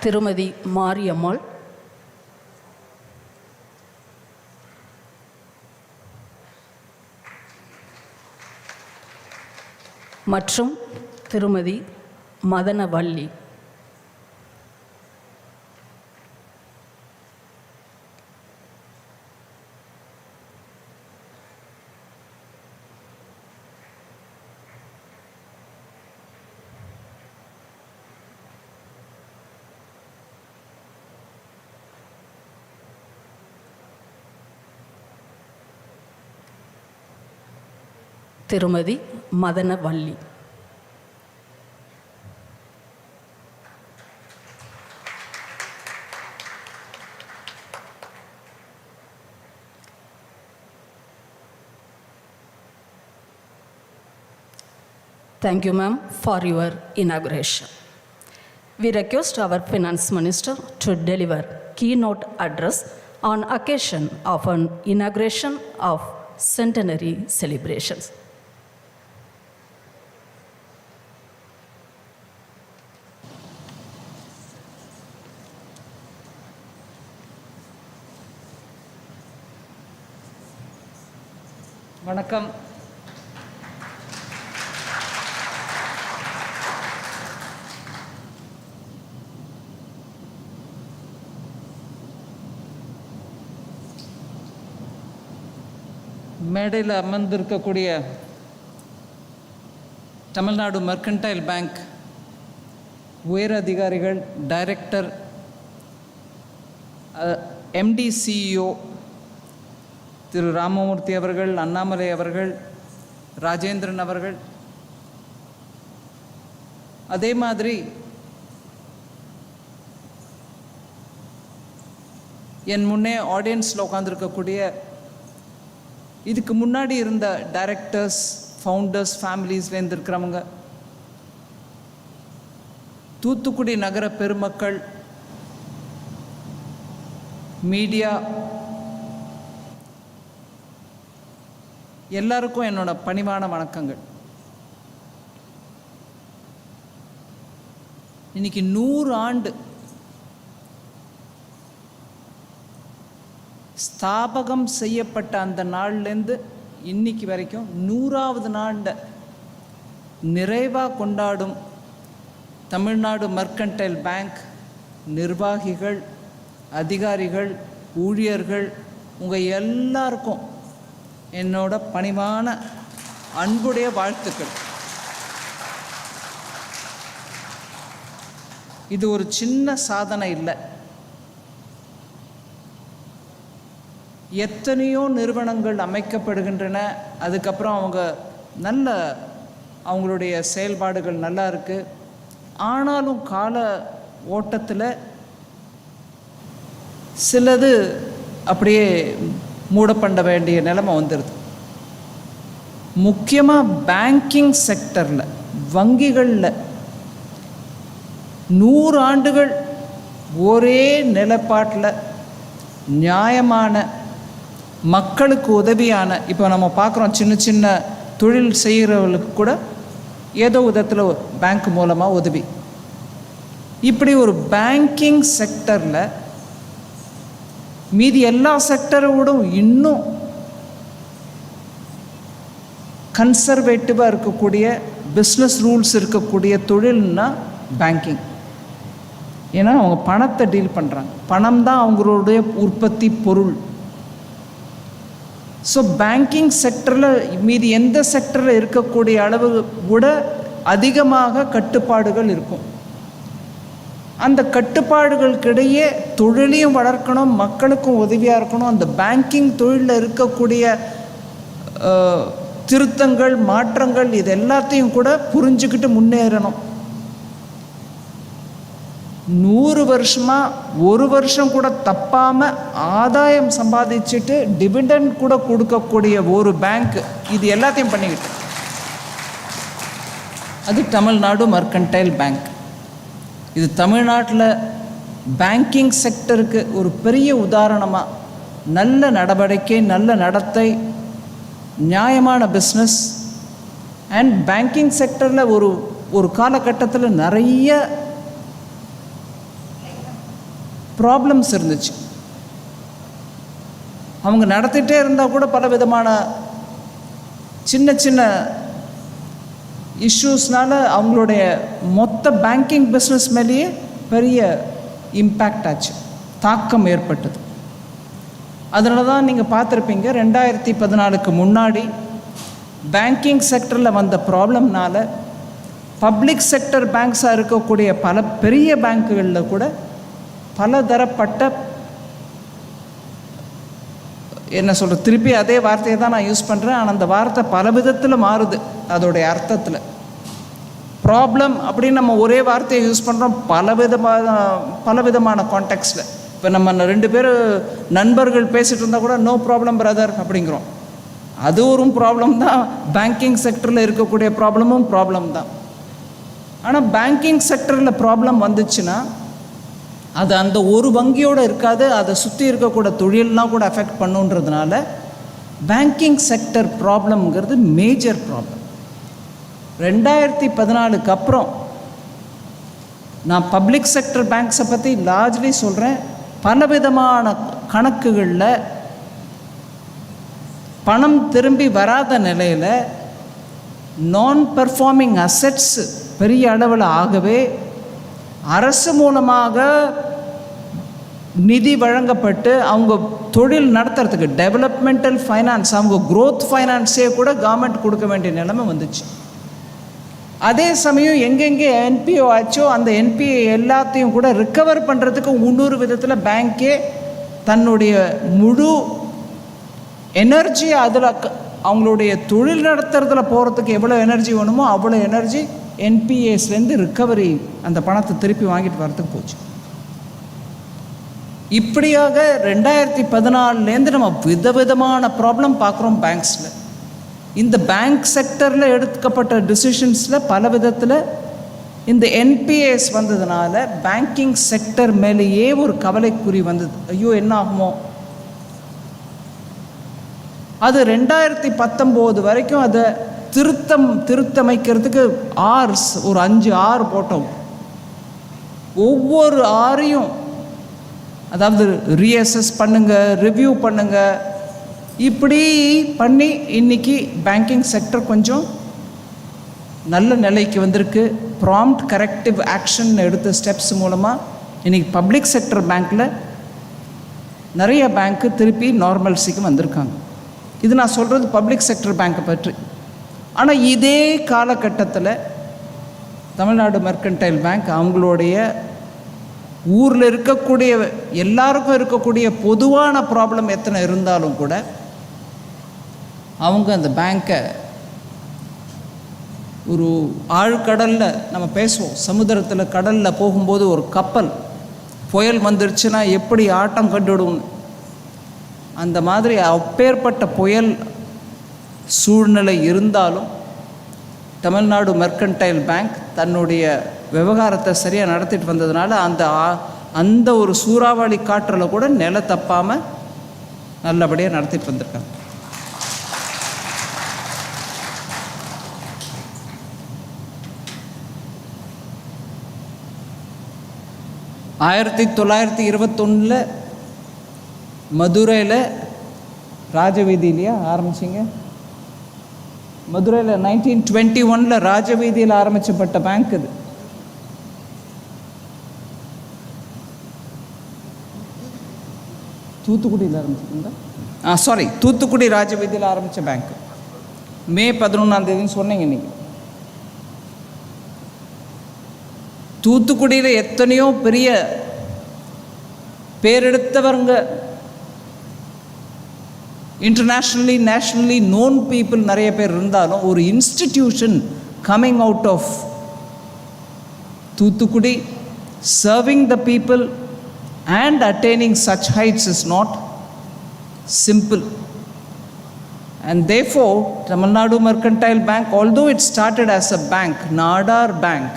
திருமதி மாரியம்மாள், மற்றும் திருமதி மதனவள்ளி. திருமதி மதனவள்ளி. Thank you, ma'am, for your inauguration. We request our Finance Minister to deliver keynote address on occasion of an inauguration of Centenary celebrations. வணக்கம். மேடையில் அமர்ந்திருக்கக்கூடிய தமிழ்நாடு மெர்கன்டைல் பேங்க் உயர் அதிகாரிகள், டைரக்டர், எம்டி, சிஇஓ திரு ராமமூர்த்தி அவர்கள், அண்ணாமலை அவர்கள், ராஜேந்திரன் அவர்கள், அதே மாதிரி என் முன்னே ஆடியன்ஸில் உட்காந்துருக்கக்கூடிய இதுக்கு முன்னாடி இருந்த டைரக்டர்ஸ், ஃபவுண்டர்ஸ், ஃபேமிலிஸ்லேருந்து இருக்கிறவங்க, தூத்துக்குடி நகர பெருமக்கள், மீடியா, எல்லாருக்கும் என்னோட பணிவான வணக்கங்கள். இன்னைக்கு 100 ஆண்டு ஸ்தாபகம் செய்யப்பட்ட அந்த நாள்லேருந்து இன்னைக்கு வரைக்கும் 100வது நாளை நிறைவாக கொண்டாடும் தமிழ்நாடு மெர்கன்டைல் பேங்க் நிர்வாகிகள், அதிகாரிகள், ஊழியர்கள், உங்கள் எல்லாருக்கும் என்னோட பணிவான அன்புடைய வாழ்த்துக்கள். இது ஒரு சின்ன சாதனை இல்லை. எத்தனையோ நிறுவனங்கள் அமைக்கப்படுகின்றன. அதுக்கப்புறம் அவங்களுடைய செயல்பாடுகள் நல்லா இருக்குது. ஆனாலும் கால ஓட்டத்தில் சிலது அப்படியே மூடப்பட வேண்டிய நிலைமை வந்துடுது. முக்கியமாக பேங்கிங் செக்டரில், வங்கிகளில் 100 ஆண்டுகள் ஒரே நிலைப்பாட்டில் நியாயமான, மக்களுக்கு உதவியான, இப்போ நம்ம பார்க்குறோம் சின்ன சின்ன தொழில் செய்கிறவர்களுக்கு கூட ஏதோ விதத்தில் பேங்க் மூலமாக உதவி. இப்படி ஒரு பேங்கிங் செக்டரில் மீதி எல்லா செக்டரோடும் இன்னும் கன்சர்வேட்டிவாக இருக்கக்கூடிய, பிஸ்னஸ் ரூல்ஸ் இருக்கக்கூடிய தொழில்னா பேங்கிங். ஏன்னா அவங்க பணத்தை டீல் பண்ணுறாங்க, பணம் தான் அவங்களுடைய உற்பத்தி பொருள். ஸோ பேங்கிங் செக்டரில் மீதி எந்த செக்டரில் இருக்கக்கூடிய அளவு கூட அதிகமாக கட்டுப்பாடுகள் இருக்கும். அந்த கட்டுப்பாடுகளுக்கிடையே தொழிலையும் வளர்க்கணும், மக்களுக்கும் உதவியாக இருக்கணும். அந்த பேங்கிங் தொழிலில் இருக்கக்கூடிய திருத்தங்கள், மாற்றங்கள், இது எல்லாத்தையும் கூட புரிஞ்சுக்கிட்டு முன்னேறணும். 100 வருஷமாக ஒரு வருஷம் கூட தப்பாமல் ஆதாயம் சம்பாதிச்சுட்டு டிவிடெண்ட் கூட கொடுக்கக்கூடிய ஒரு பேங்க் இது எல்லாத்தையும் பண்ணிக்கிட்டு, அது தமிழ்நாடு மெர்கன்டைல் பேங்க். இது தமிழ்நாட்டில் பேங்கிங் செக்டருக்கு ஒரு பெரிய உதாரணமாக, நல்ல நடவடிக்கை, நல்ல நடத்தை, நியாயமான பிஸ்னஸ். அண்ட் பேங்கிங் செக்டரில் ஒரு காலகட்டத்தில் நிறைய ப்ராப்ளம்ஸ் இருந்துச்சு. அவங்க நடத்திட்டே இருந்தால் கூட பல விதமான சின்ன சின்ன இஷ்யூஸ்னால அவங்களுடைய மொத்த பேங்கிங் பிஸ்னஸ் மேலேயே பெரிய இம்பேக்ட் ஆச்சு, தாக்கம் ஏற்பட்டது. அதனால தான் நீங்கள் பார்த்துருப்பீங்க 2014க்கு முன்னாடி பேங்கிங் செக்டரில் வந்த ப்ராப்ளம்னால பப்ளிக் செக்டர் பேங்க்ஸாக இருக்கக்கூடிய பல பெரிய பேங்க்குகளில் கூட பலதரப்பட்ட என்ன சொல்கிறது, திருப்பி அதே வார்த்தையை தான் நான் யூஸ் பண்ணுறேன், ஆனால் அந்த வார்த்தை பல விதத்தில் மாறுது அதோடைய அர்த்தத்தில். ப்ராப்ளம் அப்படின்னு நம்ம ஒரே வார்த்தையை யூஸ் பண்ணுறோம் பல விதமான கான்டெக்ஸ்டில். இப்போ நம்ம 2 பேர் நண்பர்கள் பேசிகிட்டு இருந்தால் கூட நோ ப்ராப்ளம் பிரதர் அப்படிங்கிறோம். அது ஒரு ப்ராப்ளம் தான். பேங்கிங் செக்டரில் இருக்கக்கூடிய ப்ராப்ளமும் ப்ராப்ளம் தான். ஆனால் பேங்கிங் செக்டரில் ப்ராப்ளம் வந்துச்சுன்னா அது அந்த ஒரு வங்கியோடு இருக்காது, அதை சுற்றி இருக்கக்கூடிய தொழிலெலாம் கூட அஃபெக்ட் பண்ணுன்றதுனால பேங்கிங் செக்டர் ப்ராப்ளம்ங்கிறது மேஜர் ப்ராப்ளம். 2014க்கு அப்புறம் நான் பப்ளிக் செக்டர் பேங்க்ஸை பற்றி லார்ஜ்லி சொல்கிறேன். பலவிதமான கணக்குகளில் பணம் திரும்பி வராத நிலையில் நான் பெர்ஃபார்மிங் அசெட்ஸ் பெரிய அளவில் ஆகவே அரசு மூலமாக நிதி வழங்கப்பட்டு அவங்க தொழில் நடத்துறதுக்கு டெவலப்மெண்டல் ஃபைனான்ஸ், அவங்க க்ரோத் ஃபைனான்ஸே கூட கவர்மெண்ட் கொடுக்க வேண்டிய நிலைமை வந்துச்சு. அதே சமயம் எங்கெங்கே என்பிஓ ஆச்சோ அந்த என்பிஓ எல்லாத்தையும் கூட ரிக்கவர் பண்ணுறதுக்கு இன்னொரு விதத்தில் பேங்க்கே தன்னுடைய முழு எனர்ஜியை அதில் அவங்களுடைய தொழில் நடத்துறதுல போகிறதுக்கு எவ்வளோ எனர்ஜி வேணுமோ அவ்வளோ எனர்ஜி என்பிஏஸ்லேருந்து ரிக்கவரி அந்த பணத்தை திருப்பி வாங்கிட்டு வரதுக்கு போச்சு. இப்படியாக 2014லேருந்து நம்ம விதவிதமான ப்ராப்ளம் பார்க்குறோம் பேங்க்ஸில். இந்த பேங்க் செக்டரில் எடுக்கப்பட்ட டிசிஷன்ஸில் பல விதத்தில் இந்த என்பிஏஸ் வந்ததுனால பேங்கிங் செக்டர் மேலேயே ஒரு கவலைக்குறி வந்தது. ஐயோ என்ன ஆகுமோ. அது 2019 வரைக்கும் அதை திருத்தமைக்கிறதுக்கு ஒரு 5 ஆர் போட்டோம். ஒவ்வொரு ஆரையும் அதாவது ரீஅசஸ் பண்ணுங்கள், ரிவ்யூ பண்ணுங்கள், இப்படி பண்ணி இன்றைக்கி பேங்கிங் செக்டர் கொஞ்சம் நல்ல நிலைக்கு வந்திருக்கு. ப்ராம்ப்ட் கரெக்டிவ் ஆக்ஷன் எடுத்த ஸ்டெப்ஸ் மூலமாக இன்றைக்கி பப்ளிக் செக்டர் பேங்க்கில் நிறைய பேங்க்கு திருப்பி நார்மல்சிக்கு வந்திருக்காங்க. இது நான் சொல்கிறது பப்ளிக் செக்டர் பேங்க்கை பற்றி. ஆனால் இதே காலகட்டத்தில் தமிழ்நாடு மெர்கன்டைல் பேங்க் அவங்களுடைய ஊரில் இருக்கக்கூடிய எல்லாருக்கும் இருக்கக்கூடிய பொதுவான ப்ராப்ளம் எத்தனை இருந்தாலும் கூட அவங்க அந்த பேங்க்கை ஒரு ஆழ்கடலில் நம்ம பேசுவோம், சமுத்திரத்தில் கடலில் போகும்போது ஒரு கப்பல் புயல் வந்துருச்சுன்னா எப்படி ஆட்டம் கண்டுவிடும்னு, அந்த மாதிரி அப்பேற்பட்ட புயல் சூழ்நிலை இருந்தாலும் தமிழ்நாடு மெர்கன்டைல் பேங்க் தன்னுடைய விவகாரத்தை சரியாக நடத்திட்டு வந்ததுனால அந்த ஒரு சூறாவளி காற்றில் கூட நிலை தப்பாமல் நல்லபடியாக நடத்திட்டு வந்திருக்காங்க. ஆயிரத்தி 1921 மதுரையில் ராஜவீதியிலையா ஆரம்பிச்சிங்க? மதுரையில் 1921 ராஜவீதியில் ஆரம்பிக்கப்பட்ட பேங்க் இது. தூத்துக்குடியில் ஆரம்பிச்சிருந்தா தூத்துக்குடி ராஜவீதியில் ஆரம்பித்த பேங்க். மே 11 சொன்னீங்க நீங்கள். தூத்துக்குடியில் எத்தனையோ பெரிய பேரெடுத்தவங்க, இன்டர்நேஷ்னலி நேஷ்னலி நோன் பீப்புள் நிறைய பேர் இருந்தாலும் ஒரு institution coming out of Thoothukudi, serving the people and attaining such heights is not simple. And therefore Tamilnadu Mercantile Bank, although it started as a bank, Nadar Bank,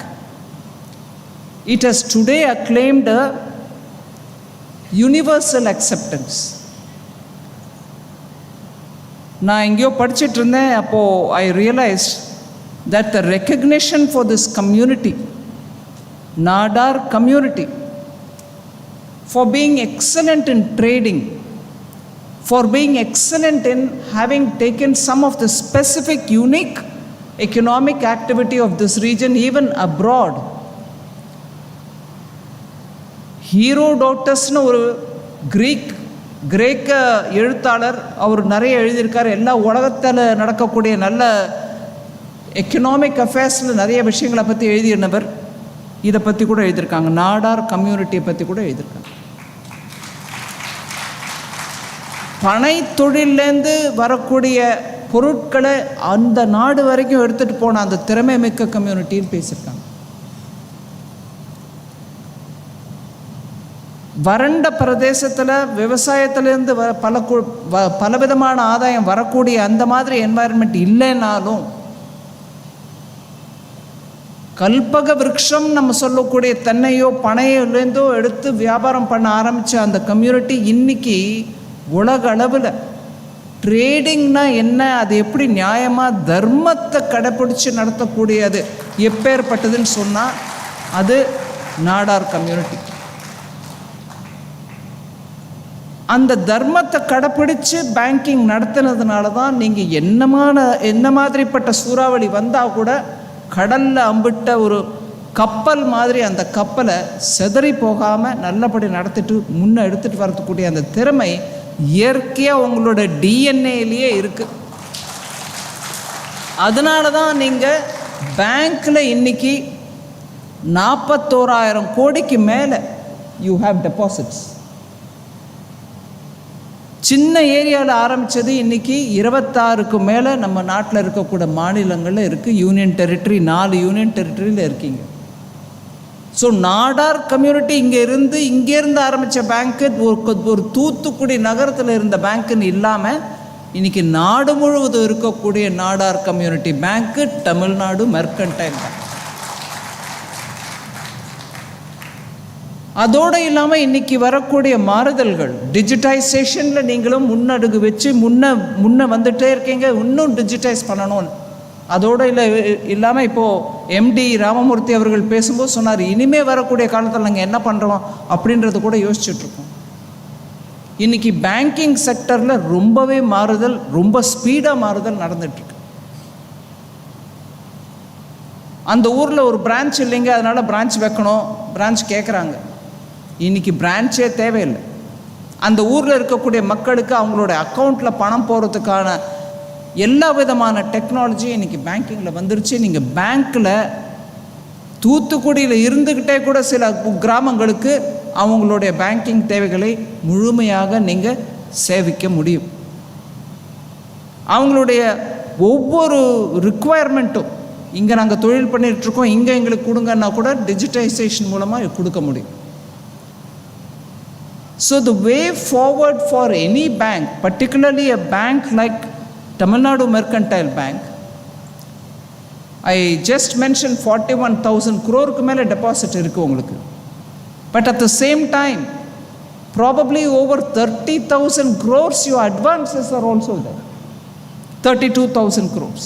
it has today acclaimed a universal acceptance. நான் எங்கேயோ படிச்சுட்டு இருந்தேன், அப்போது I realized that the recognition for this community, Nadar community, for being excellent in trading, for being excellent in having taken some of the specific unique economic activity of this region even abroad. ஹீரோடோட்டஸ்னு ஒரு கிரேக்க எழுத்தாளர், அவர் நிறைய எழுதியிருக்கார். எல்லா உலகத்தில் நடக்கக்கூடிய நல்ல எக்கனாமிக் அஃபேர்ஸில் நிறைய விஷயங்களை பற்றி எழுதியிருந்தவர். இதை பற்றி கூட எழுதியிருக்காங்க, நாடார் கம்யூனிட்டியை பற்றி கூட எழுதியிருக்காங்க. பனை தொழிலேருந்து வரக்கூடிய பொருட்களை அந்த நாடு வரைக்கும் எடுத்துகிட்டு போன அந்த திறமை மிக்க கம்யூனிட்டின்னு பேசியிருக்காங்க. வறண்ட பிரதேசத்தில் விவசாயத்திலேருந்து பலவிதமான ஆதாயம் வரக்கூடிய அந்த மாதிரி என்வாயர்மெண்ட் இல்லைன்னாலும் கல்பக விருட்சம் நம்ம சொல்லக்கூடிய தென்னையோ பனையோலேருந்தோ எடுத்து வியாபாரம் பண்ண ஆரம்பித்த அந்த கம்யூனிட்டி இன்னைக்கு உலக அளவில் ட்ரேடிங்னா என்ன, அது எப்படி நியாயமாக தர்மத்தை கடைப்பிடிச்சு நடத்தக்கூடியது எப்பேற்பட்டதுன்னு சொன்னால் அது நாடார் கம்யூனிட்டி. அந்த தர்மத்தை கடைப்பிடிச்சு பேங்கிங் நடத்தினதுனால தான் நீங்கள் என்ன மாதிரிப்பட்ட சூறாவளி வந்தால் கூட கடலில் அம்பிட்ட ஒரு கப்பல் மாதிரி அந்த கப்பலை செதறி போகாமல் நல்லபடி நடத்திட்டு முன்னே எடுத்துகிட்டு வரக்கூடிய அந்த திறமை இயற்கையாக உங்களோட டிஎன்ஏலேயே இருக்குது. அதனால தான் நீங்கள் பேங்க்கில் இன்றைக்கி 41,000 கோடிக்கு மேலே யூ ஹேவ் டெபாசிட்ஸ். சின்ன ஏரியாவில் ஆரம்பித்தது இன்றைக்கி 26க்கு மேலே நம்ம நாட்டில் இருக்கக்கூடிய மாநிலங்களில் இருக்குது. யூனியன் டெரிட்டரி 4 யூனியன் டெரிட்டரியில் இருக்கீங்க. ஸோ நாடார் கம்யூனிட்டி இங்கேருந்து ஆரம்பித்த பேங்க்கு ஒரு தூத்துக்குடி நகரத்தில் இருந்த பேங்க்குன்னு இல்லாமல் இன்றைக்கி நாடு முழுவதும் இருக்கக்கூடிய நாடார் கம்யூனிட்டி பேங்க்கு தமிழ்நாடு மெர்கன்டைல் பேங்க். அதோடு இல்லாமல் இன்றைக்கி வரக்கூடிய மாறுதல்கள் டிஜிட்டைசேஷனில் நீங்களும் முன்னடுகு வச்சு முன்ன வந்துகிட்டே இருக்கீங்க. இன்னும் டிஜிட்டைஸ் பண்ணணும். அதோடு இல்லாமல் இப்போது எம்டி ராமமூர்த்தி அவர்கள் பேசும்போது சொன்னார், இனிமேல் வரக்கூடிய காலத்தில் நாங்கள் என்ன பண்ணுறோம் அப்படின்றது கூட யோசிச்சுட்ருக்கோம். இன்றைக்கி பேங்கிங் செக்டரில் ரொம்பவே மாறுதல், ரொம்ப ஸ்பீடாக மாறுதல் நடந்துகிட்ருக்கு. அந்த ஊரில் ஒரு பிரான்ச் இல்லைங்க, அதனால் பிரான்ச் வைக்கணும், பிரான்ச் கேட்குறாங்க. இன்றைக்கி பிரான்ச்சே தேவையில்லை. அந்த ஊரில் இருக்கக்கூடிய மக்களுக்கு அவங்களோட அக்கௌண்ட்டில் பணம் போகிறதுக்கான எல்லா விதமான டெக்னாலஜியும் இன்றைக்கி பேங்கிங்கில் வந்துருச்சு. நீங்கள் பேங்க்கில் தூத்துக்குடியில் இருந்துக்கிட்டே கூட சில கிராமங்களுக்கு அவங்களுடைய பேங்கிங் தேவைகளை முழுமையாக நீங்கள் சேவிக்க முடியும். அவங்களுடைய ஒவ்வொரு ரிக்குவயர்மெண்ட்டும் இங்கே நாங்கள் தொழில் பண்ணிகிட்ருக்கோம், இங்கே எங்களுக்கு கொடுங்கன்னா கூட டிஜிட்டைசேஷன் மூலமாக கொடுக்க முடியும். So the way forward for any bank, particularly a bank like Tamilnad Mercantile Bank, I just mentioned 41,000 crore மேலே டெபாசிட் இருக்குது உங்களுக்கு. But at the same time, probably over 30,000 crores your advances are also there. 32,000 crores.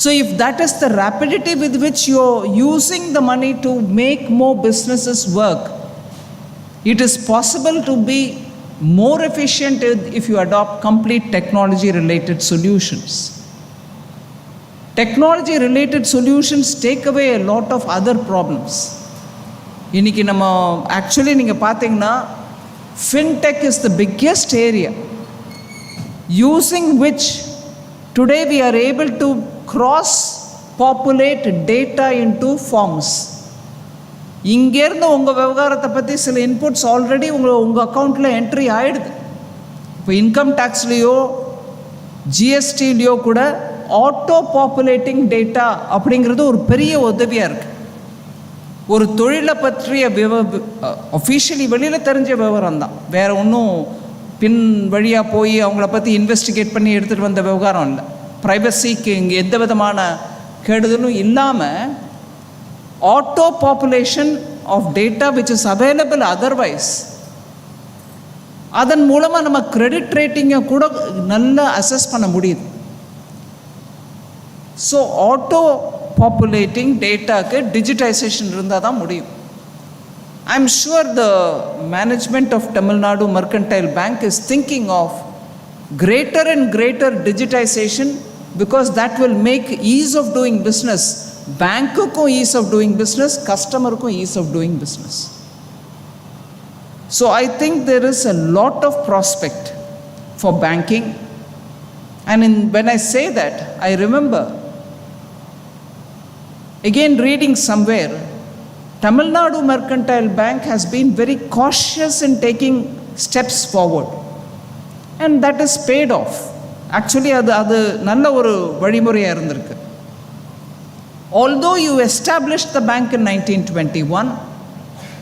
So if that is the rapidity with which you're using the money to make more businesses work, it is possible to be more efficient if you adopt complete technology related solutions. Technology related solutions take away a lot of other problems. இன்னைக்கு நம்ம ஆக்சுவலி நீங்கள் பார்த்தீங்கன்னா fintech is the biggest area using which today we are able to cross populate data into forms. இங்கேருந்து உங்கள் விவகாரத்தை பற்றி சில இன்புட்ஸ் ஆல்ரெடி உங்கள் அக்கௌண்ட்டில் என்ட்ரி ஆகிடுது. இப்போ இன்கம் டேக்ஸ்லேயோ ஜிஎஸ்டிலேயோ கூட ஆட்டோ பாப்புலேட்டிங் டேட்டா அப்படிங்கிறது ஒரு பெரிய உதவியாக இருக்குது. ஒரு தொழிலை பற்றிய அஃபிஷியலி வெளியில் தெரிஞ்ச விவரம் தான், வேறு ஒன்றும் பின் வழியாக போய் அவங்கள பற்றி இன்வெஸ்டிகேட் பண்ணி எடுத்துகிட்டு வந்த விவகாரம் இல்லை. ப்ரைவசிக்கு இங்கே எந்த விதமான கெடுதலும் இல்லாமல் auto population of data which is available otherwise, அதன் மூலமாக நம்ம கிரெடிட் ரேட்டிங்கை கூட நல்லா அசஸ் பண்ண முடியுது. ஸோ ஆட்டோ பாப்புலேட்டிங் டேட்டாக்கு டிஜிட்டைசேஷன் இருந்தால் தான் முடியும். I'm sure the management of Tamilnad Mercantile Bank is thinking of greater and greater digitization, because that will make ease of doing business, bankukum ease of doing business, customerkum ease of doing business. So I think there is a lot of prospect for banking. And when I say that, I remember again reading somewhere, Tamilnad Mercantile Bank has been very cautious in taking steps forward, and that is paid off. Actually அது நல்ல ஒரு வழிமுறையாக இருந்திருக்கு. Although you established the bank in 1921,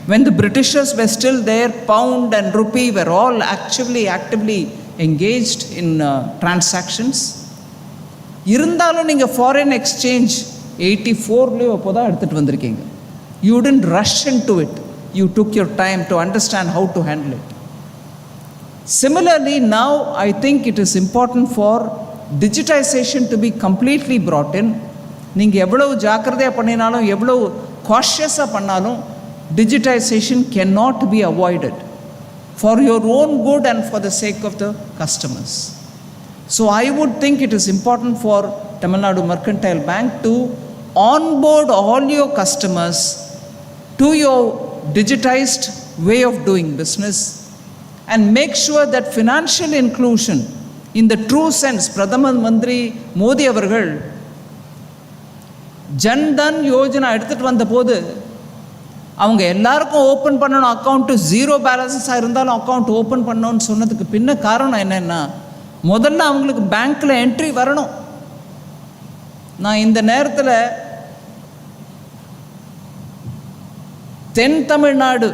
when the Britishers were still there, pound and rupee were all actively engaged in transactions. இருந்தாலும் நீங்கள் foreign exchange 84 அப்போதான் எடுத்துகிட்டு வந்திருக்கீங்க. You didn't rush into it. You took your time to understand how to handle it. Similarly, now I think it is important for digitization to be completely brought in. நீங்கள் எவ்வளவு ஜாக்கிரதையாக பண்ணினாலும் எவ்வளவு காஷியஸாக பண்ணாலும் digitization cannot be avoided for your own good and for the sake of the customers. So I would think it is important for Tamilnad Mercantile Bank to onboard all your customers to your digitized way of doing business and make sure that financial inclusion in the true sense, Pradhama Mantri Modi avargal Jandan Yojana எடுத்துட்டு வந்த போது அவங்க எல்லாருக்கும் ஓப்பன் பண்ணணும் அக்கௌண்ட், ஜீரோ பேலன்ஸாக இருந்தாலும் அக்கௌண்ட் ஓப்பன் பண்ணணும்னு சொன்னதுக்கு பின்ன காரணம் என்னென்னா, முதல்ல அவங்களுக்கு பேங்க்கில் என்ட்ரி வரணும். நான் இந்த நேரத்தில் தென் தமிழ்நாடு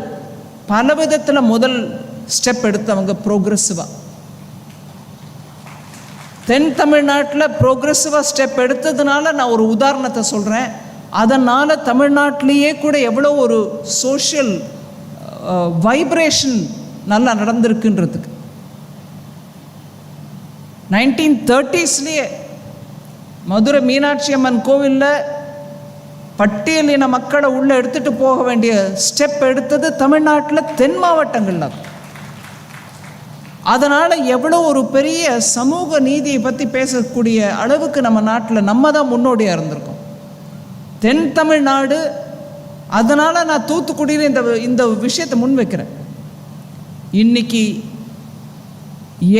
பல விதத்தில் முதல் ஸ்டெப் எடுத்தவங்க ப்ரோக்ரெசிவாக, தென் தமிழ்நாட்டில் ப்ரோக்ரெசிவாக ஸ்டெப் எடுத்ததுனால நான் ஒரு உதாரணத்தை சொல்கிறேன். அதனால் தமிழ்நாட்டிலேயே கூட எவ்வளோ ஒரு சோஷியல் வைப்ரேஷன் நல்லா நடந்திருக்குன்றதுக்கு 1930s மதுரை மீனாட்சி அம்மன் கோவிலில் பட்டியலின மக்களை உள்ளே எடுத்துகிட்டு போக வேண்டிய ஸ்டெப் எடுத்தது தமிழ்நாட்டில் தென் மாவட்டங்களில். அதனால் எவ்வளோ ஒரு பெரிய சமூக நீதியை பற்றி பேசக்கூடிய அளவுக்கு நம்ம நாட்டில் நம்ம தான் முன்னோடியாக இருந்திருக்கோம். தென் தமிழ்நாடு, அதனால் நான் தூத்துக்குடியில் இந்த விஷயத்தை முன்வைக்கிறேன். இன்னைக்கு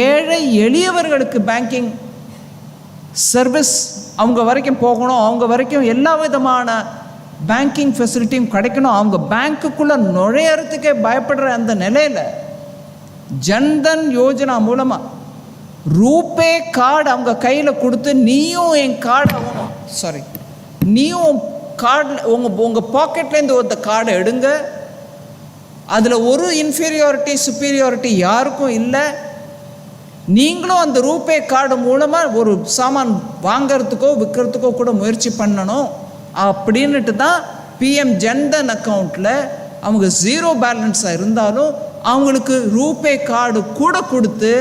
ஏழை எளியவர்களுக்கு பேங்கிங் சர்வீஸ் அவங்க வரைக்கும் போகணும், அவங்க வரைக்கும் எல்லா விதமான பேங்கிங் ஃபெசிலிட்டியும் கிடைக்கணும், அவங்க பேங்க்குள்ளே நுழையறதுக்கே பயப்படுற அந்த நிலையில் ஜன்தன் யோஜனா மூலமாக ரூபே கார்டு அவங்க கையில் கொடுத்து, நீயும் என் கார்டு நீயும் கார்டில் உங்கள் பாக்கெட்லேருந்து ஒரு கார்டை எடுங்க, அதில் ஒரு இன்ஃபீரியாரிட்டி சுப்பீரியாரிட்டி யாருக்கும் இல்லை, நீங்களும் அந்த ரூபே கார்டு மூலமாக ஒரு சாமான் வாங்கிறதுக்கோ விற்கிறதுக்கோ கூட முயற்சி பண்ணணும் அப்படின்ட்டு தான் பிஎம் ஜன்தன் அக்கௌண்ட்டில் அவங்க ஜீரோ பேலன்ஸாக இருந்தாலும் அவங்களுக்கு ரூபே கார்டு கூட கொடுத்து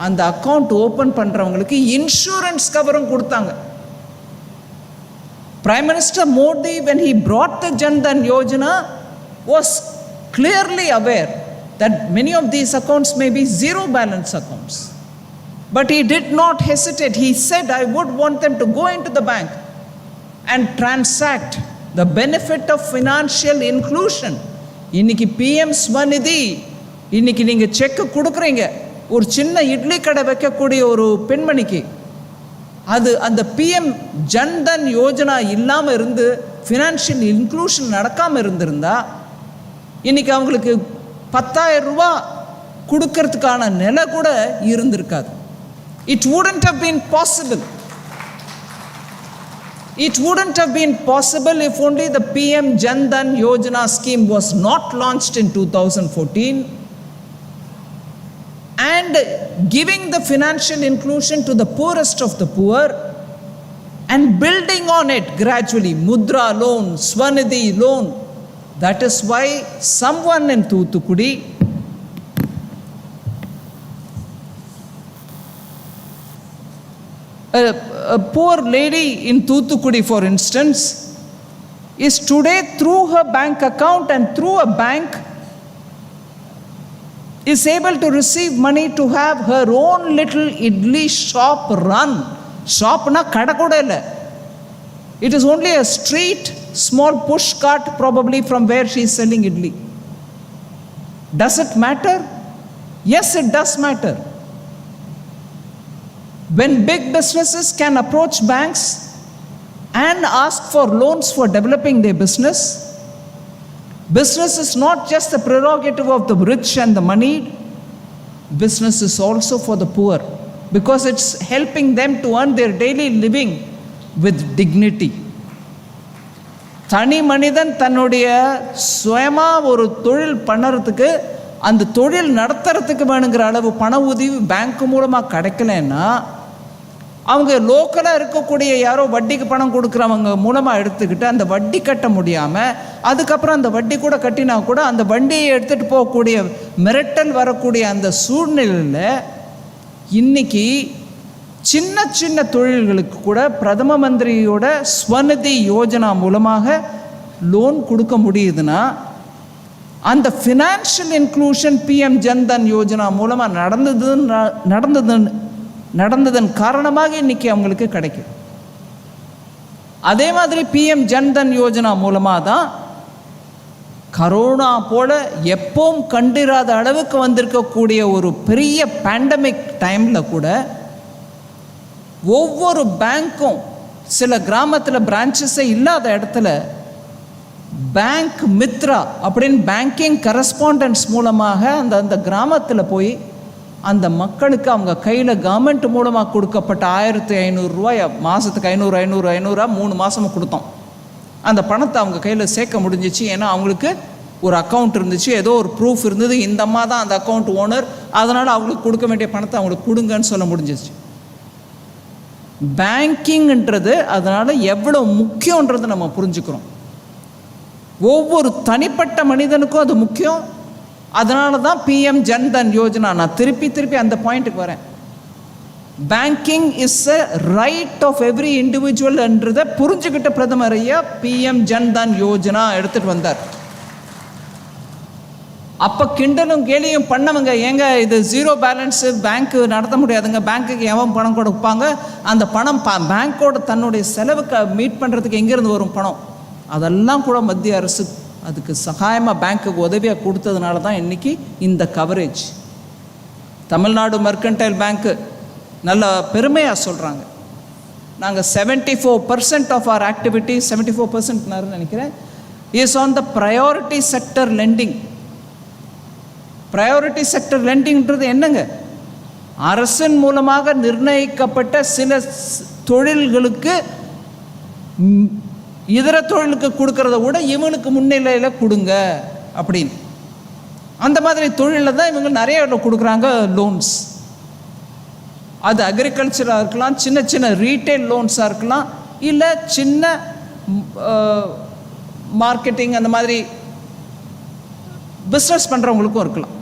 அந்த அக்கௌண்ட் ஓப்பன் பண்ணுறவங்களுக்கு இன்சூரன்ஸ் கவரும் கொடுத்தாங்க. Prime Minister Moorthy, when he brought the Jandan Yojana, was clearly aware that many of these accounts may be zero balance accounts. But he did not hesitate. He said, I would want them to go into the bank and transact the benefit of financial inclusion. இன்னைக்கு பிஎம் ஸ்வநிதி, இன்னைக்கு நீங்கள் செக்கு கொடுக்குறீங்க ஒரு சின்ன இட்லி கடை வைக்கக்கூடிய ஒரு பெண்மணிக்கு, அது அந்த பிஎம் ஜன்தன் யோஜனா இல்லாமல் இருந்து ஃபினான்ஷியல் இன்க்ளூஷன் நடக்காமல் இருந்திருந்தா இன்றைக்கி அவங்களுக்கு 10,000 ரூபா கொடுக்கறதுக்கான நிலை கூட இருந்திருக்காது. It wouldn't have been possible. It wouldn't have been possible if only the PM Jandan Yojana scheme was not launched in 2014 and giving the financial inclusion to the poorest of the poor and building on it gradually, Mudra loan, Swanidhi loan. That is why someone in Thoothukudi a poor lady in Thoothukudi, for instance, is today through her bank account and through a bank is able to receive money to have her own little idli shop run. Shop na kada kuda illa. It is only a street, small push cart probably from where she is selling idli. Does it matter? Yes, it does matter. When big businesses can approach banks and ask for loans for developing their business, business is not just the prerogative of the rich and the moneyed. Business is also for the poor because it's helping them to earn their daily living with dignity. தனி மனிதன் தன்னுடைய சுயமா ஒரு தொழில் பண்ணுறதுக்கு, அந்த தொழில் நடத்துறதுக்கு வேணுங்கிற அளவு பண உதவி பேங்க் மூலமாக கிடைக்கலன்னா, அவங்க லோக்கலாக இருக்கக்கூடிய யாரோ வட்டிக்கு பணம் கொடுக்குறவங்க மூலமாக எடுத்துக்கிட்டு அந்த வட்டி கட்ட முடியாமல், அதுக்கப்புறம் அந்த வட்டி கூட கட்டினா கூட அந்த வண்டியை எடுத்துகிட்டு போகக்கூடிய மிரட்டல் வரக்கூடிய அந்த சூழ்நிலையில் இன்னைக்கு சின்ன சின்ன தொழில்களுக்கு கூட பிரதம மந்திரியோட ஸ்வநிதி யோஜனா மூலமாக லோன் கொடுக்க முடியுதுன்னா, அந்த financial inclusion PM Jan Dhan Yojana மூலமாக நடந்ததன் காரணமாக இன்னைக்கு அவங்களுக்கு கிடைக்கும். அதே மாதிரி பிஎம் ஜன்தன் யோஜனா மூலமாக தான் கரோனா போல எப்பவும் கண்டிராத அளவுக்கு வந்திருக்கக்கூடிய ஒரு பெரிய பேண்டமிக் டைமில் கூட ஒவ்வொரு பேங்க்கும், சில கிராமத்தில் பிரான்ச்சஸே இல்லாத இடத்துல பேங்க் மித்ரா அப்படின்னு பேங்கிங் கரஸ்பாண்டன்ஸ் மூலமாக அந்த கிராமத்தில் போய் அந்த மக்களுக்கு அவங்க கையில் கவர்மெண்ட் மூலமாக கொடுக்கப்பட்ட 1500 ரூபாய், மாதத்துக்கு 500 3 மாதமும் கொடுத்தோம். அந்த பணத்தை அவங்க கையில் சேர்க்க முடிஞ்சிச்சு. ஏன்னா அவங்களுக்கு ஒரு அக்கௌண்ட் இருந்துச்சு, ஏதோ ஒரு ப்ரூஃப் இருந்தது, இந்த அம்மா தான் அந்த அக்கௌண்ட் ஓனர், அதனால் அவங்களுக்கு கொடுக்க வேண்டிய பணத்தை அவங்களுக்கு கொடுங்கன்னு சொல்ல முடிஞ்சிச்சு. பேங்கிங்ன்றது அதனால் எவ்வளோ முக்கியன்றதை நம்ம புரிஞ்சுக்கிறோம். ஒவ்வொரு தனிப்பட்ட மனிதனுக்கும் அது முக்கியம். அதனால தான் பிஎம் ஜன்தன் யோஜனா. நான் திருப்பி அந்த பாயிண்ட்டுக்கு வரேன். Banking is a right of every individual என்றதை புரிஞ்சுக்கிட்ட பிரதமர் ஐயா பிஎம் ஜன்தன் யோஜனா எடுத்துகிட்டு வந்தார். அப்போ கிண்டலும் கேலியும் பண்ணவங்க, ஏங்க இது ஜீரோ பேலன்ஸு, பேங்க்கு நடத்த முடியாதுங்க, பேங்க்குக்கு எவன் பணம் கொடுப்பாங்க, அந்த பணம் பேங்க்கோட தன்னுடைய செலவுக்கு மீட் பண்ணுறதுக்கு எங்கேருந்து வரும் பணம், அதெல்லாம் கூட மத்திய அரசு அதுக்கு சகாயமாக பேங்க்குக்கு உதவியாக கொடுத்ததுனால தான் இன்றைக்கி இந்த கவரேஜ். தமிழ்நாடு மெர்கன்டைல் பேங்க்கு நல்ல பெருமையாக சொல்கிறாங்க, நாங்கள் 74% ஆஃப் ஆர் ஆக்டிவிட்டி, 74% நினைக்கிறேன், is on the priority sector lending. Priority sector லெண்டிங்கிறது என்னங்க? அரசின் மூலமாக நிர்ணயிக்கப்பட்ட சில தொழில்களுக்கு இதர தொழிலுக்கு கொடுக்கறத விட இவனுக்கு முன்னிலையில் கொடுங்க அப்படின்னு. அந்த மாதிரி தொழிலில் தான் இவங்க நிறைய கொடுக்குறாங்க லோன்ஸ். அது அக்ரிகல்ச்சராக இருக்கலாம், சின்ன சின்ன ரீட்டைல் லோன்ஸாக இருக்கலாம், இல்லை சின்ன மார்க்கெட்டிங் அந்த மாதிரி பிஸ்னஸ் பண்ணுறவங்களுக்கும் இருக்கலாம்.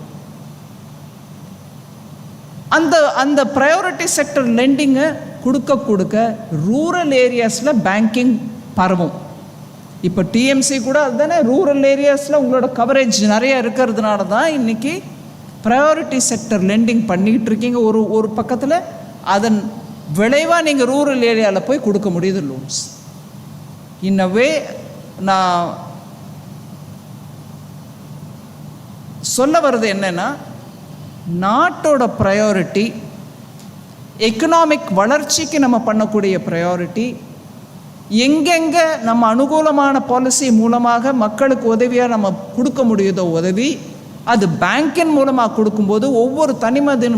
அந்த ப்ரையாரிட்டி செக்டர் லெண்டிங்கை கொடுக்க ரூரல் ஏரியாஸில் பேங்கிங் பரவும். இப்போ டிஎம்சி கூட அதுதானே, ரூரல் ஏரியாஸில் உங்களோட கவரேஜ் நிறைய இருக்கிறதுனால தான் இன்றைக்கி ப்ரையாரிட்டி செக்டர் லெண்டிங் பண்ணிக்கிட்டு இருக்கீங்க. ஒரு பக்கத்தில் அதன் விளைவாக நீங்கள் ரூரல் ஏரியாவில் போய் கொடுக்க முடியுது லோன்ஸ். இன்னவே நான் சொல்ல வர்றது என்னென்னா, நாட்டோட ப்ரையாரிட்டி, எக்கனாமிக் வளர்ச்சிக்கு நம்ம பண்ணக்கூடிய ப்ரையாரிட்டி, எங்கெங்கே நம்ம அனுகூலமான பாலிசி மூலமாக மக்களுக்கு உதவியாக நம்ம கொடுக்க முடியுதோ உதவி, அது பேங்கின் மூலமாக கொடுக்கும்போது ஒவ்வொரு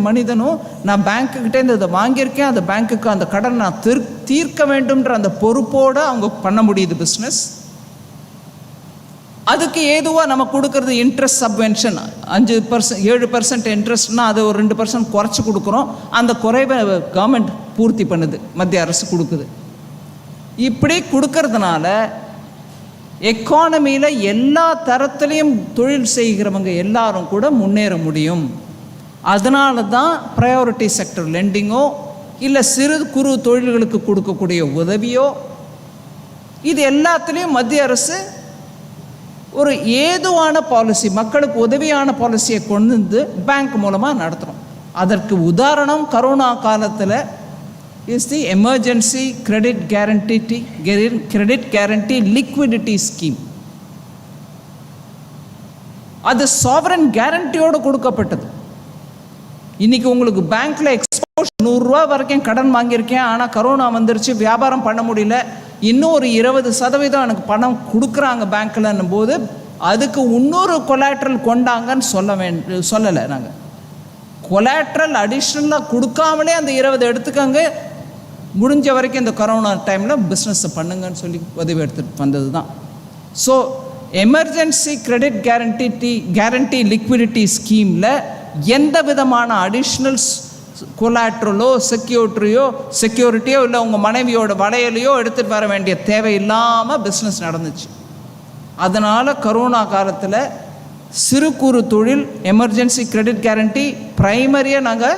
மனிதனும் நான் பேங்க்குக்கிட்டேருந்து இதை வாங்கியிருக்கேன், அந்த பேங்க்குக்கு அந்த கடன் நான் தீர்க்க வேண்டும்ன்ற அந்த பொறுப்போடு அவங்க பண்ண முடியுது பிஸ்னஸ். அதுக்கு ஏதுவாக நம்ம கொடுக்கறது இன்ட்ரெஸ்ட் சப்வென்ஷன், 5% 7% இன்ட்ரெஸ்ட்னா அது ஒரு 2% குறைச்சி கொடுக்குறோம். அந்த குறைவை கவர்மெண்ட் பூர்த்தி பண்ணுது, மத்திய அரசு கொடுக்குது. இப்படி கொடுக்கறதுனால எக்கானமியில் எல்லா தரத்துலேயும் தொழில் செய்கிறவங்க எல்லாரும் கூட முன்னேற முடியும். அதனால தான் ப்ரையாரிட்டி செக்டர் லெண்டிங்கோ இல்லை சிறு குறு தொழில்களுக்கு கொடுக்கக்கூடிய உதவியோ இது எல்லாத்துலேயும் மத்திய அரசு ஒரு ஏதுவான பாலிசி, மக்களுக்கு உதவியான பாலிசியை கொண்டு வந்து பேங்க் மூலமாக நடத்துகிறோம். அதற்கு உதாரணம் கரோனா காலத்தில் is the emergency credit guarantee liquidity scheme. அது சாவரன் கேரண்டியோடு கொடுக்கப்பட்டது. இன்றைக்கி உங்களுக்கு பேங்க்கில் எக்ஸ்போஷர் 100 ரூபா வரைக்கும் கடன் வாங்கியிருக்கேன், ஆனால் கரோனா வந்துருச்சு, வியாபாரம் பண்ண முடியல, இன்னும் ஒரு 20% எனக்கு பணம் கொடுக்குறாங்க பேங்க்கில்ன்னும் போது அதுக்கு இன்னொரு கொலாட்ரல் கொண்டாங்கன்னு சொல்லலை. நாங்கள் கொலாட்ரல் அடிஷ்னலாக கொடுக்காமலே அந்த 20 எடுத்துக்கங்க, முடிஞ்ச வரைக்கும் இந்த கொரோனா டைமில் பிஸ்னஸை பண்ணுங்கன்னு சொல்லி உதவி எடுத்துகிட்டு வந்தது தான். So emergency credit guarantee liquidity ஸ்கீமில் எந்த விதமான அடிஷ்னல் கொலாட்ரலோ செக்யூரிட்டியோ இல்லை உங்கள் மனைவியோட வளையலையோ எடுத்துகிட்டு வர வேண்டிய தேவை இல்லாமல் பிஸ்னஸ் நடந்துச்சு. அதனால் கரோனா காலத்தில் சிறு குறு தொழில் எமர்ஜென்சி கிரெடிட் கேரண்டி ப்ரைமரியாக நாங்கள்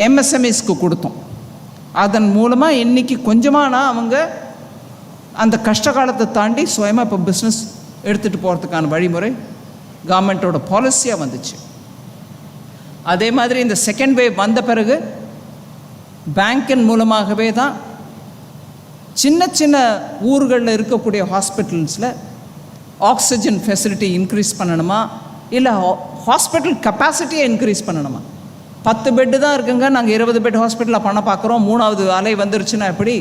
எம்எஸ்எம்இஸ்க்கு கொடுத்தோம். அதன் மூலமாக இன்றைக்கி கொஞ்சமானா அவங்க அந்த கஷ்ட காலத்தை தாண்டி சுயமாக இப்போ பிஸ்னஸ் எடுத்துகிட்டு போகிறதுக்கான வழிமுறை கவர்மெண்ட்டோட பாலிசியாக வந்துச்சு. அதே மாதிரி இந்த செகண்ட் வேவ் வந்த பிறகு பேங்கின் மூலமாகவே தான் சின்ன சின்ன ஊர்களில் இருக்கக்கூடிய ஹாஸ்பிட்டல்ஸில் ஆக்சிஜன் ஃபெசிலிட்டி இன்க்ரீஸ் பண்ணணுமா, இல்லை ஹாஸ்பிட்டல் கெப்பாசிட்டியை இன்க்ரீஸ் பண்ணணுமா. 10 பெட்டு தான் இருக்குங்க, நாங்கள் 20 பெட் ஹாஸ்பிட்டலில் பண்ண பார்க்குறோம், 3வது அலை வந்துருச்சுன்னா எப்படி?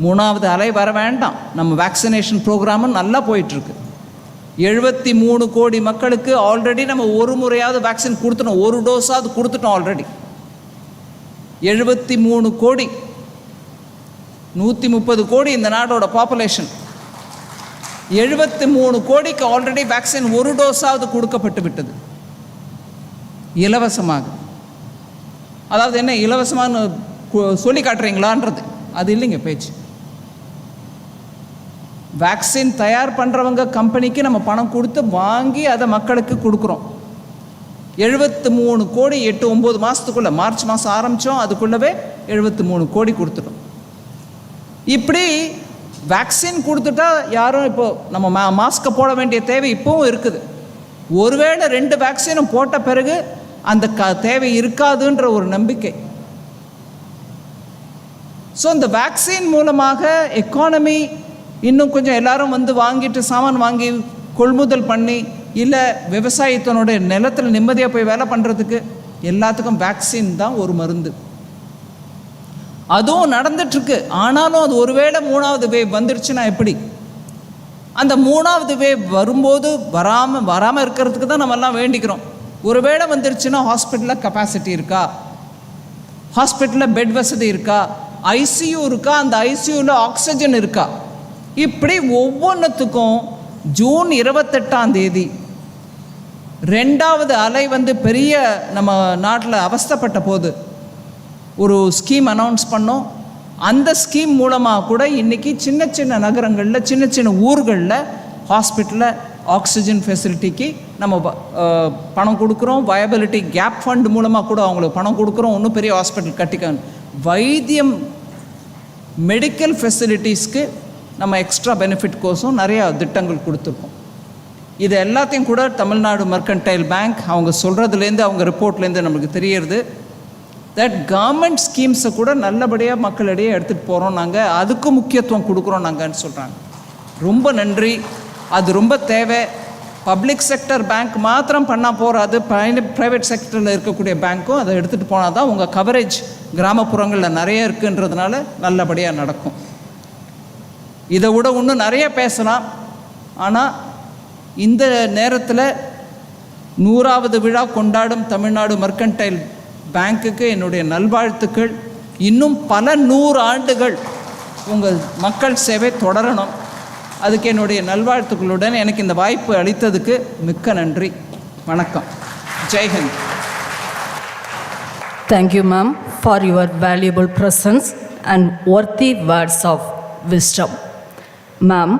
3வது அலை வர வேண்டாம். நம்ம வேக்சினேஷன் ப்ரோக்ராமும் நல்லா போயிட்டுருக்கு. 73 கோடி மக்களுக்கு ஆல்ரெடி நம்ம ஒரு முறையாவது வேக்சின் கொடுத்துட்டோம், ஒரு டோஸாவது கொடுத்துட்டோம் ஆல்ரெடி. 73 கோடி, 130 கோடி இந்த நாடோட பாப்புலேஷன். 73 கோடிக்கு ஆல்ரெடி வேக்சின் ஒரு டோஸாவது கொடுக்கப்பட்டு விட்டது இலவசமாக. அதாவது என்ன இலவசமான சொல்லி காட்டுறீங்களான்றது அது இல்லைங்க பேச்சு. வேக்சின் தயார் பண்ணுறவங்க கம்பெனிக்கு நம்ம பணம் கொடுத்து வாங்கி அதை மக்களுக்கு கொடுக்குறோம். 73 கோடி 8-9 மாதத்துக்குள்ளே, மார்ச் மாதம் ஆரம்பித்தோம், அதுக்குள்ளவே 73 கோடி கொடுத்துட்டோம். இப்படி வேக்சின் கொடுத்துட்டா யாரும் இப்போது நம்ம மாஸ்க்கை போட வேண்டிய தேவை இப்போவும் இருக்குது. ஒருவேளை 2 வேக்சினும் போட்ட பிறகு அந்த தேவை இருக்காதுன்ற ஒரு நம்பிக்கை. ஸோ இந்த வேக்சின் மூலமாக எக்கானமி இன்னும் கொஞ்சம் எல்லாரும் வந்து வாங்கிட்டு சாமான் வாங்கி கொள்முதல் பண்ணி, இல்லை விவசாயத்தினுடைய நிலத்தில் நிம்மதியாக போய் வேலை பண்ணுறதுக்கு எல்லாத்துக்கும் வேக்சின் தான் ஒரு மருந்து. அதுவும் நடந்துட்டுருக்கு. ஆனாலும் அது ஒருவேளை 3வது வேவ் வந்துடுச்சுன்னா எப்படி? அந்த 3வது வேவ் வரும்போது வராமல் இருக்கிறதுக்கு தான் நம்மெல்லாம் வேண்டிக்கிறோம். ஒருவேளை வந்துருச்சுன்னா ஹாஸ்பிட்டலில் கெப்பாசிட்டி இருக்கா, ஹாஸ்பிட்டலில் பெட் வசதி இருக்கா, ஐசியூ இருக்கா, அந்த ஐசியூவில் ஆக்சிஜன் இருக்கா, இப்படி ஒவ்வொன்றுத்துக்கும் ஜூன் 28ஆம் தேதி 2வது அலை வந்து பெரிய நம்ம நாட்டில் அவஸ்தைப்பட்ட போது ஒரு ஸ்கீம் அனௌன்ஸ் பண்ணோம். அந்த ஸ்கீம் மூலமாக கூட இன்றைக்கி சின்ன சின்ன நகரங்களில் சின்ன சின்ன ஊர்களில் ஹாஸ்பிட்டலில் ஆக்சிஜன் ஃபெசிலிட்டிக்கு நம்ம பணம் கொடுக்குறோம். வயபிலிட்டி கேப் ஃபண்ட் மூலமாக கூட அவங்களுக்கு பணம் கொடுக்குறோம். இன்னும் பெரிய ஹாஸ்பிட்டல் கட்டிக்க வைத்தியம் மெடிக்கல் ஃபெசிலிட்டிஸ்க்கு நம்ம எக்ஸ்ட்ரா பெனிஃபிட் கோர்ஸும் நிறையா திட்டங்கள் கொடுத்துருக்கோம். இது எல்லாத்தையும் கூட தமிழ்நாடு மெர்கன்டைல் பேங்க் அவங்க சொல்கிறதுலேருந்து, அவங்க ரிப்போர்ட்லேருந்து நமக்கு தெரியறது தட் கவர்மெண்ட் ஸ்கீம்ஸை கூட நல்லபடியாக மக்களிடையே எடுத்துகிட்டு போகிறோம், நாங்கள் அதுக்கு முக்கியத்துவம் கொடுக்குறோம் நாங்கன்னு சொல்கிறாங்க. ரொம்ப நன்றி. அது ரொம்ப தேவை. பப்ளிக் செக்டர் பேங்க் மாத்திரம் பண்ணால் போகாது, ப்ரைவேட் செக்டரில் இருக்கக்கூடிய பேங்க்கும் அதை எடுத்துகிட்டு போனால் தான் உங்கள் கவரேஜ் கிராமப்புறங்களில் நிறைய இருக்குன்றதுனால நல்லபடியாக நடக்கும். இதை விட இன்னும் நிறைய பேசலாம். ஆனால் இந்த நேரத்தில் 100வது விழா கொண்டாடும் தமிழ்நாடு மெர்கன்டைல் பேங்க்குக்கு என்னுடைய நல்வாழ்த்துக்கள். இன்னும் பல 100 ஆண்டுகள் உங்கள் மக்கள் சேவை தொடரணும். அதுக்கு என்னுடைய நல்வாழ்த்துக்களுடன் எனக்கு இந்த வாய்ப்பு அளித்ததுக்கு மிக்க நன்றி. வணக்கம். ஜெய்ஹிந்த். Thank you, ma'am, for your valuable presence and worthy words of wisdom. Ma'am,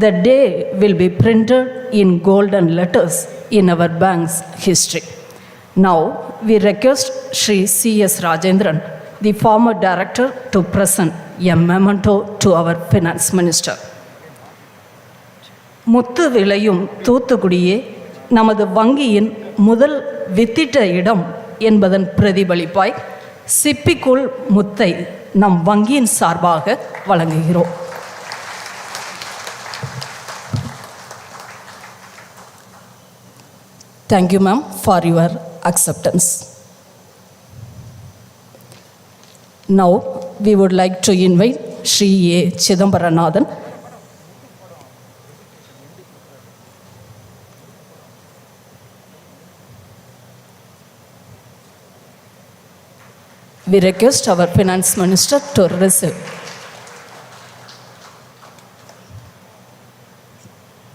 the day will be printed in golden letters in our bank's history. Now, we request Shri C.S. Rajendran, the former director, to present a memento to our finance minister. முத்து விளையும் தூத்துக்குடியே நமது வங்கியின் முதல் வித்திட்ட இடம் என்பதன் பிரதிபலிப்பாய் சிப்பிக்குள் முத்தை நம் வங்கியின் சார்பாக வழங்குகிறோம். Thank you, ma'am, for your acceptance. Now, we would like to invite Shri A. Chidambaranathan. We request our Finance Minister to receive.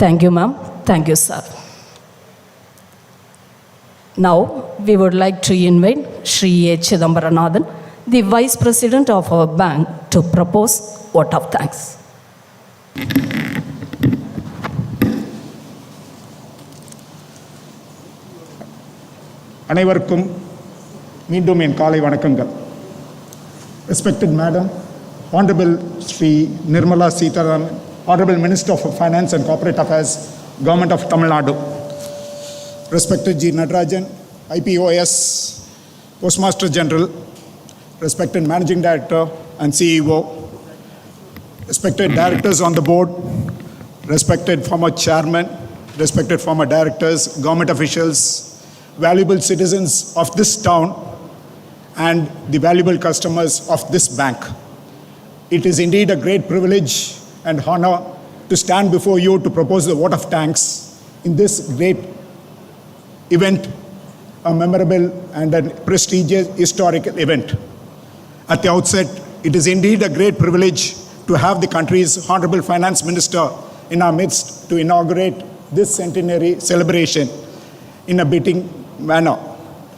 Thank you, ma'am. Thank you, sir. Now, we would like to invite Shri A. Chidambaranathan, the Vice President of our bank, to propose vote of thanks. அனைவருக்கும் மீண்டும் என் காலை வணக்கங்கள். Respected Madam, Hon'ble Shri Nirmala Sitharaman, Honorable Minister of Finance and Corporate Affairs, Government of Tamilnadu. Respected G. Natarajan, IPOS, Postmaster General, respected Managing Director and CEO, respected Directors on the board, respected former Chairman, respected former Directors, government officials, valuable citizens of this town, and the valuable customers of this bank. It is indeed a great privilege and honor to stand before you to propose the vote of thanks in this great event, a memorable and a prestigious historical event. At the outset, it is indeed a great privilege to have the country's Honorable Finance Minister in our midst to inaugurate this centenary celebration in a befitting manner.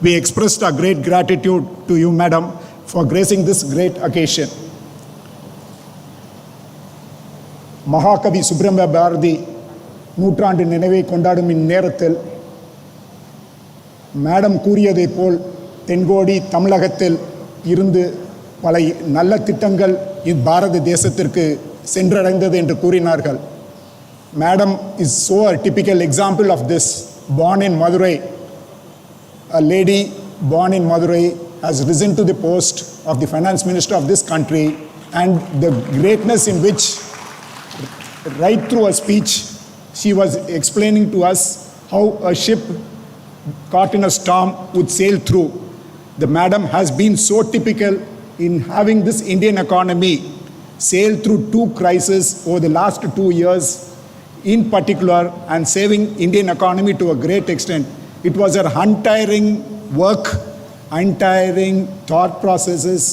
We expressed our great gratitude to you, Madam, for gracing this great occasion. மகாகவி சுப்ரமணிய பாரதி நூற்றாண்டு நினைவை கொண்டாடும் இந்நேரத்தில் மேடம் கூறியதை போல் தென்கோடி தமிழகத்தில் இருந்து பல நல்ல திட்டங்கள் பாரத தேசத்திற்கு சென்றடைந்தது என்று கூறினார்கள். Madam is so a typical example of this. Born in Madurai, a lady born in Madurai has risen to the post of the finance minister of this country, and the greatness in which right through a speech she was explaining to us how a ship caught in a storm would sail through. The madam has been so typical in having this Indian economy sail through two crises over the last 2 years in particular, and saving Indian economy to a great extent. It was her untiring work, untiring thought processes,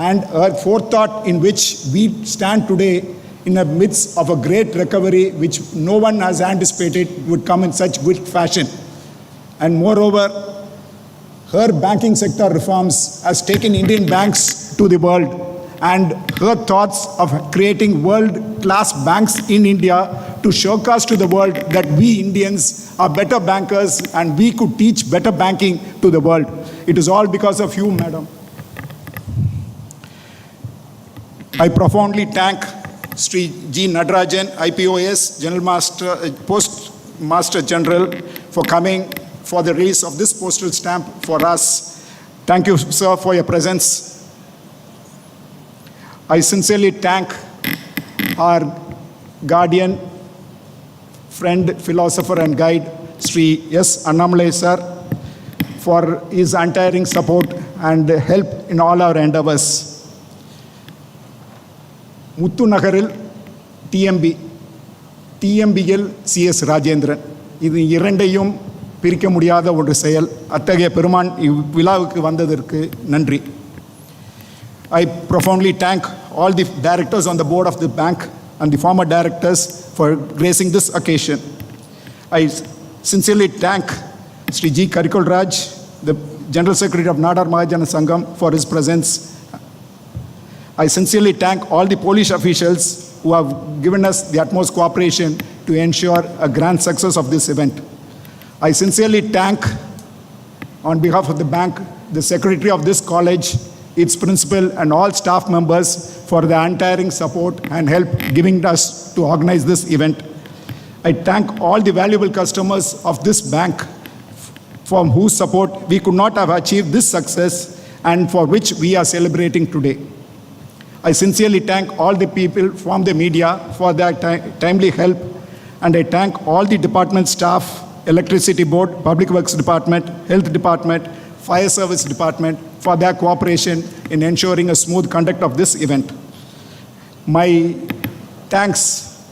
and her forethought in which we stand today in the midst of a great recovery which no one has anticipated would come in such good fashion. And moreover, her banking sector reforms has taken Indian banks to the world, and her thoughts of creating world-class banks in India to showcase to the world that we Indians are better bankers and we could teach better banking to the world. It is all because of you, Madam. I profoundly thank Shri G. Natarajan, IPOS General Master, Postmaster General, for coming for the release of this postal stamp for us. Thank you, sir, for your presence. I sincerely thank our guardian, friend, philosopher and guide, Shri S. Hon'ble sir, for his untiring support and help in all our endeavors. Muthu Nagaril, TMBL CS Rajendran, இது இரண்டையும் பிரிக்க முடியாத ஒரு செயல். அத்தகைய பெருமான் இவ்விழாவுக்கு வந்ததற்கு நன்றி. I profoundly thank all the directors on the board of the bank and the former directors for gracing this occasion. I sincerely thank Shri G. Karikul Raj, the General Secretary of Nadar Mahajana Sangam, for his presence. I sincerely thank all the Polish officials who have given us the utmost cooperation to ensure a grand success of this event. I sincerely thank, on behalf of the bank, the secretary of this college, its principal, and all staff members for the untiring support and help giving us to organize this event. I thank all the valuable customers of this bank from whose support we could not have achieved this success and for which we are celebrating today. I sincerely thank all the people from the media for their timely help, and I thank all the department staff, Electricity Board, Public Works Department, Health Department, Fire Service Department for their cooperation in ensuring a smooth conduct of this event. My thanks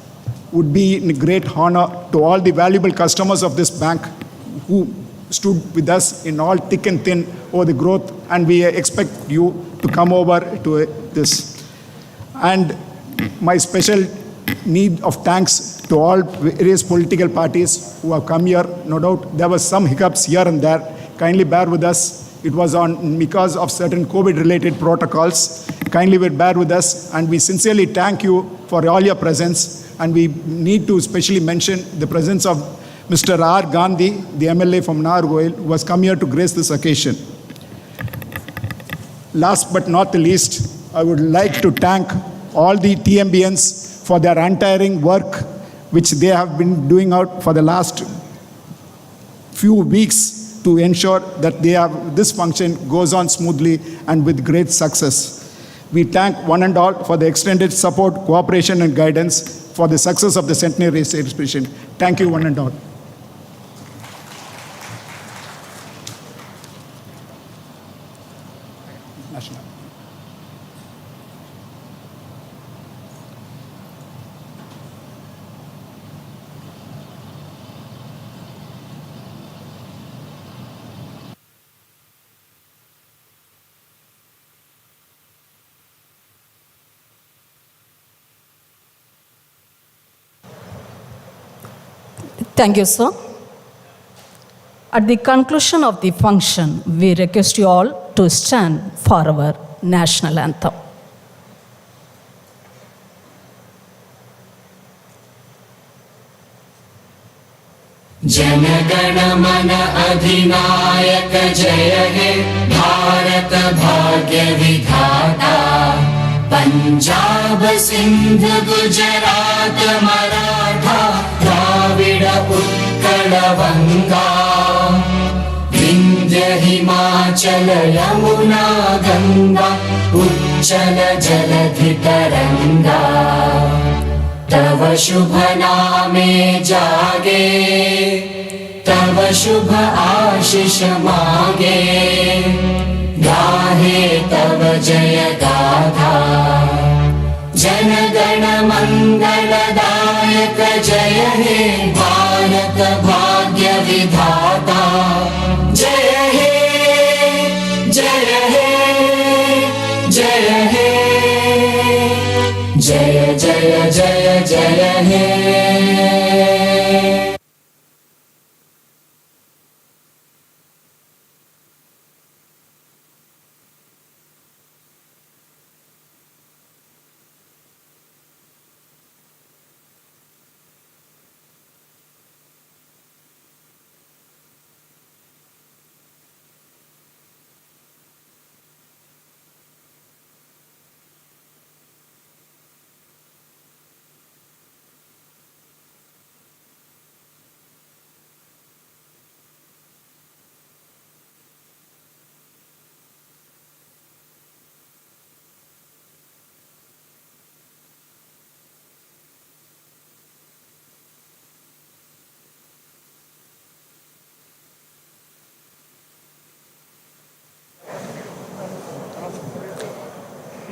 would be in great honor to all the valuable customers of this bank who stood with us in all thick and thin over the growth, and we expect you to come over to this. And my special need of thanks to all various political parties who have come here. No doubt there were some hiccups here and there. Kindly bear with us. It was on because of certain COVID-related protocols. Kindly bear with us, and we sincerely thank you for all your presence. And we need to especially mention the presence of Mr. R. Gandhi, the MLA from Nargoil, who has come here to grace this occasion. Last but not the least, I would like to thank all the TMBNs for their untiring work, which they have been doing out for the last few weeks to ensure that this function goes on smoothly and with great success. We thank one and all for the extended support, cooperation, and guidance for the success of the Centenary celebration. Thank you, one and all. Thank you, sir. At the conclusion of the function, we request you all to stand for our national anthem. Jana Mana Adhinayaka Jaya He Bharat Bhagya Vidhata Punjab Sindh Gujarat Maratha Dravida Utkala Vanga Vindhya Himachala Yamuna Ganga Uchchala Jaladhi Taranga तव शुभ नामे जागे तव शुभ आशीष मागे गाहे तव जय गाथा जन गण मंगलदायक जय हे भारत भाग्य विधाता जय हे जय हे जय हे जय जय जय जय हे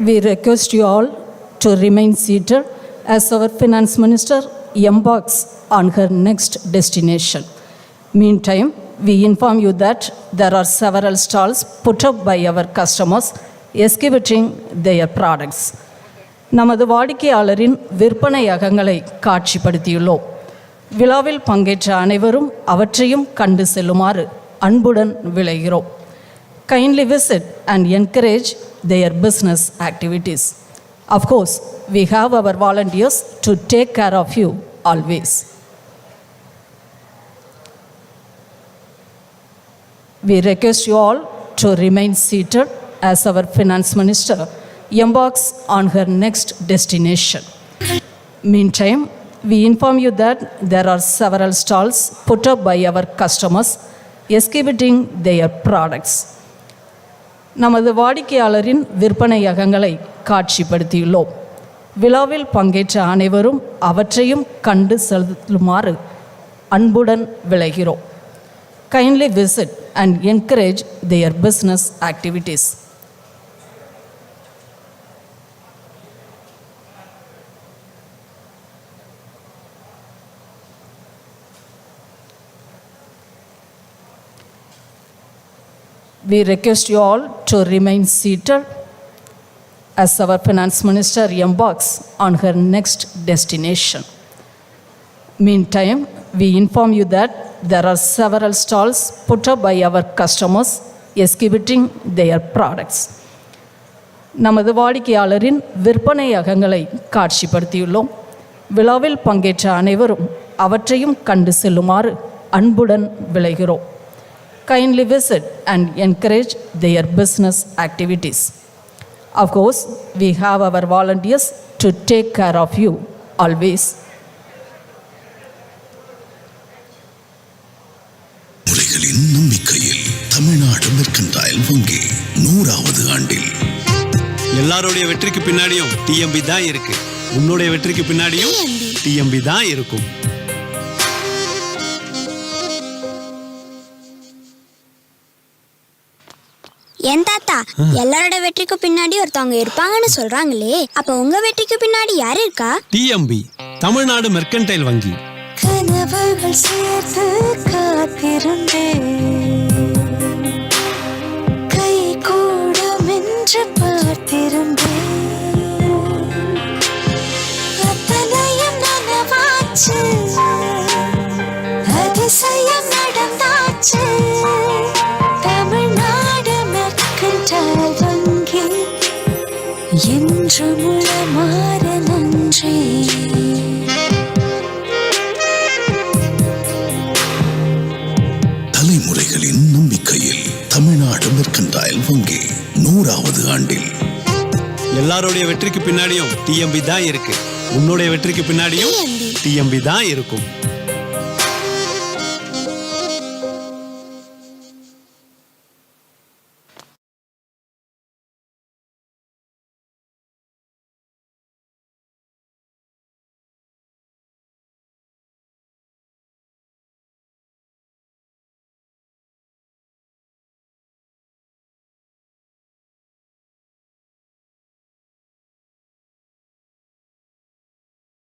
We request you all to remain seated as our Finance Minister embarks on her next destination. Meantime, we inform you that there are several stalls put up by our customers exhibiting their products. நமது வாடிக்கையாளரின் விற்பனை அகங்களை காட்சிப்படுத்தியுள்ளோம். விழாவில் பங்கேற்ற அனைவரும் அவற்றையும் கண்டு செல்லுமாறு அன்புடன் விளைகிறோம். Kindly visit and encourage their business activities. Of course, we have our volunteers to take care of you always. We request you all to remain seated as our Finance Minister embarks on her next destination. Meantime, we inform you that there are several stalls put up by our customers exhibiting their products. நமது வாடிக்கையாளரின் விற்பனையகங்களை காட்சிப்படுத்தியுள்ளோம். விழாவில் பங்கேற்ற அனைவரும் அவற்றையும் கண்டு செல்லுமாறு அன்புடன் விளைகிறோம். Kindly visit and encourage their business activities. We request you all to remain seated as our Finance Minister embarks on her next destination. Meantime, we inform you that there are several stalls put up by our customers exhibiting their products. நமது வாடிக்கையாளரின் விற்பனையகங்களை காட்சிப்படுத்தியுள்ளோம். விழாவில் பங்கேற்ற அனைவரும் அவற்றையும் கண்டு செல்லுமாறு அன்புடன் விளைகிறோம். Kindly visit and encourage their business activities. Of course, we have our volunteers to take care of you always. முறைகளின் நம்பிக்கையில் தமிழ்நாடு மெர்கன்டைல் வங்கி 100வது ஆண்டில் எல்லாருடைய வெற்றிக்கு பின்னாடியும் டிஎம்பி தான் இருக்கு. உன்னுடைய வெற்றிக்கு பின்னாடியும் டிஎம்பி தான் இருக்கும். என் தாத்தா, எல்லாரோட வெற்றிக்கு பின்னாடி ஒருத்தவங்க இருப்பாங்கன்னு சொல்றாங்களே, அப்ப உங்க வெற்றிக்கு பின்னாடி யாரு இருக்கா? டிஎம்பி, தமிழ்நாடு மெர்கன்டைல் வங்கி. கனவுகள் சேர்த்து காத்திருந்தேன், கை கூடும் என்று பார்த்திருந்தேன், அத்தனையும் நனவாச்சு, அதிசயம் நடந்தாச்சு. தமிழ்நாடு மெர்கன்டைல் வங்கி என்றும் உளமாற நன்றி. தலைமுறைகளின் நம்பிக்கையில் தமிழ்நாடு மெர்கன்டைல் வங்கி 100வது ஆண்டில் எல்லாருடைய வெற்றிக்கு பின்னாடியும் டிஎம்பி தான் இருக்கு. உன்னுடைய வெற்றிக்கு பின்னாடியும் டிஎம்பி தான் இருக்கும்.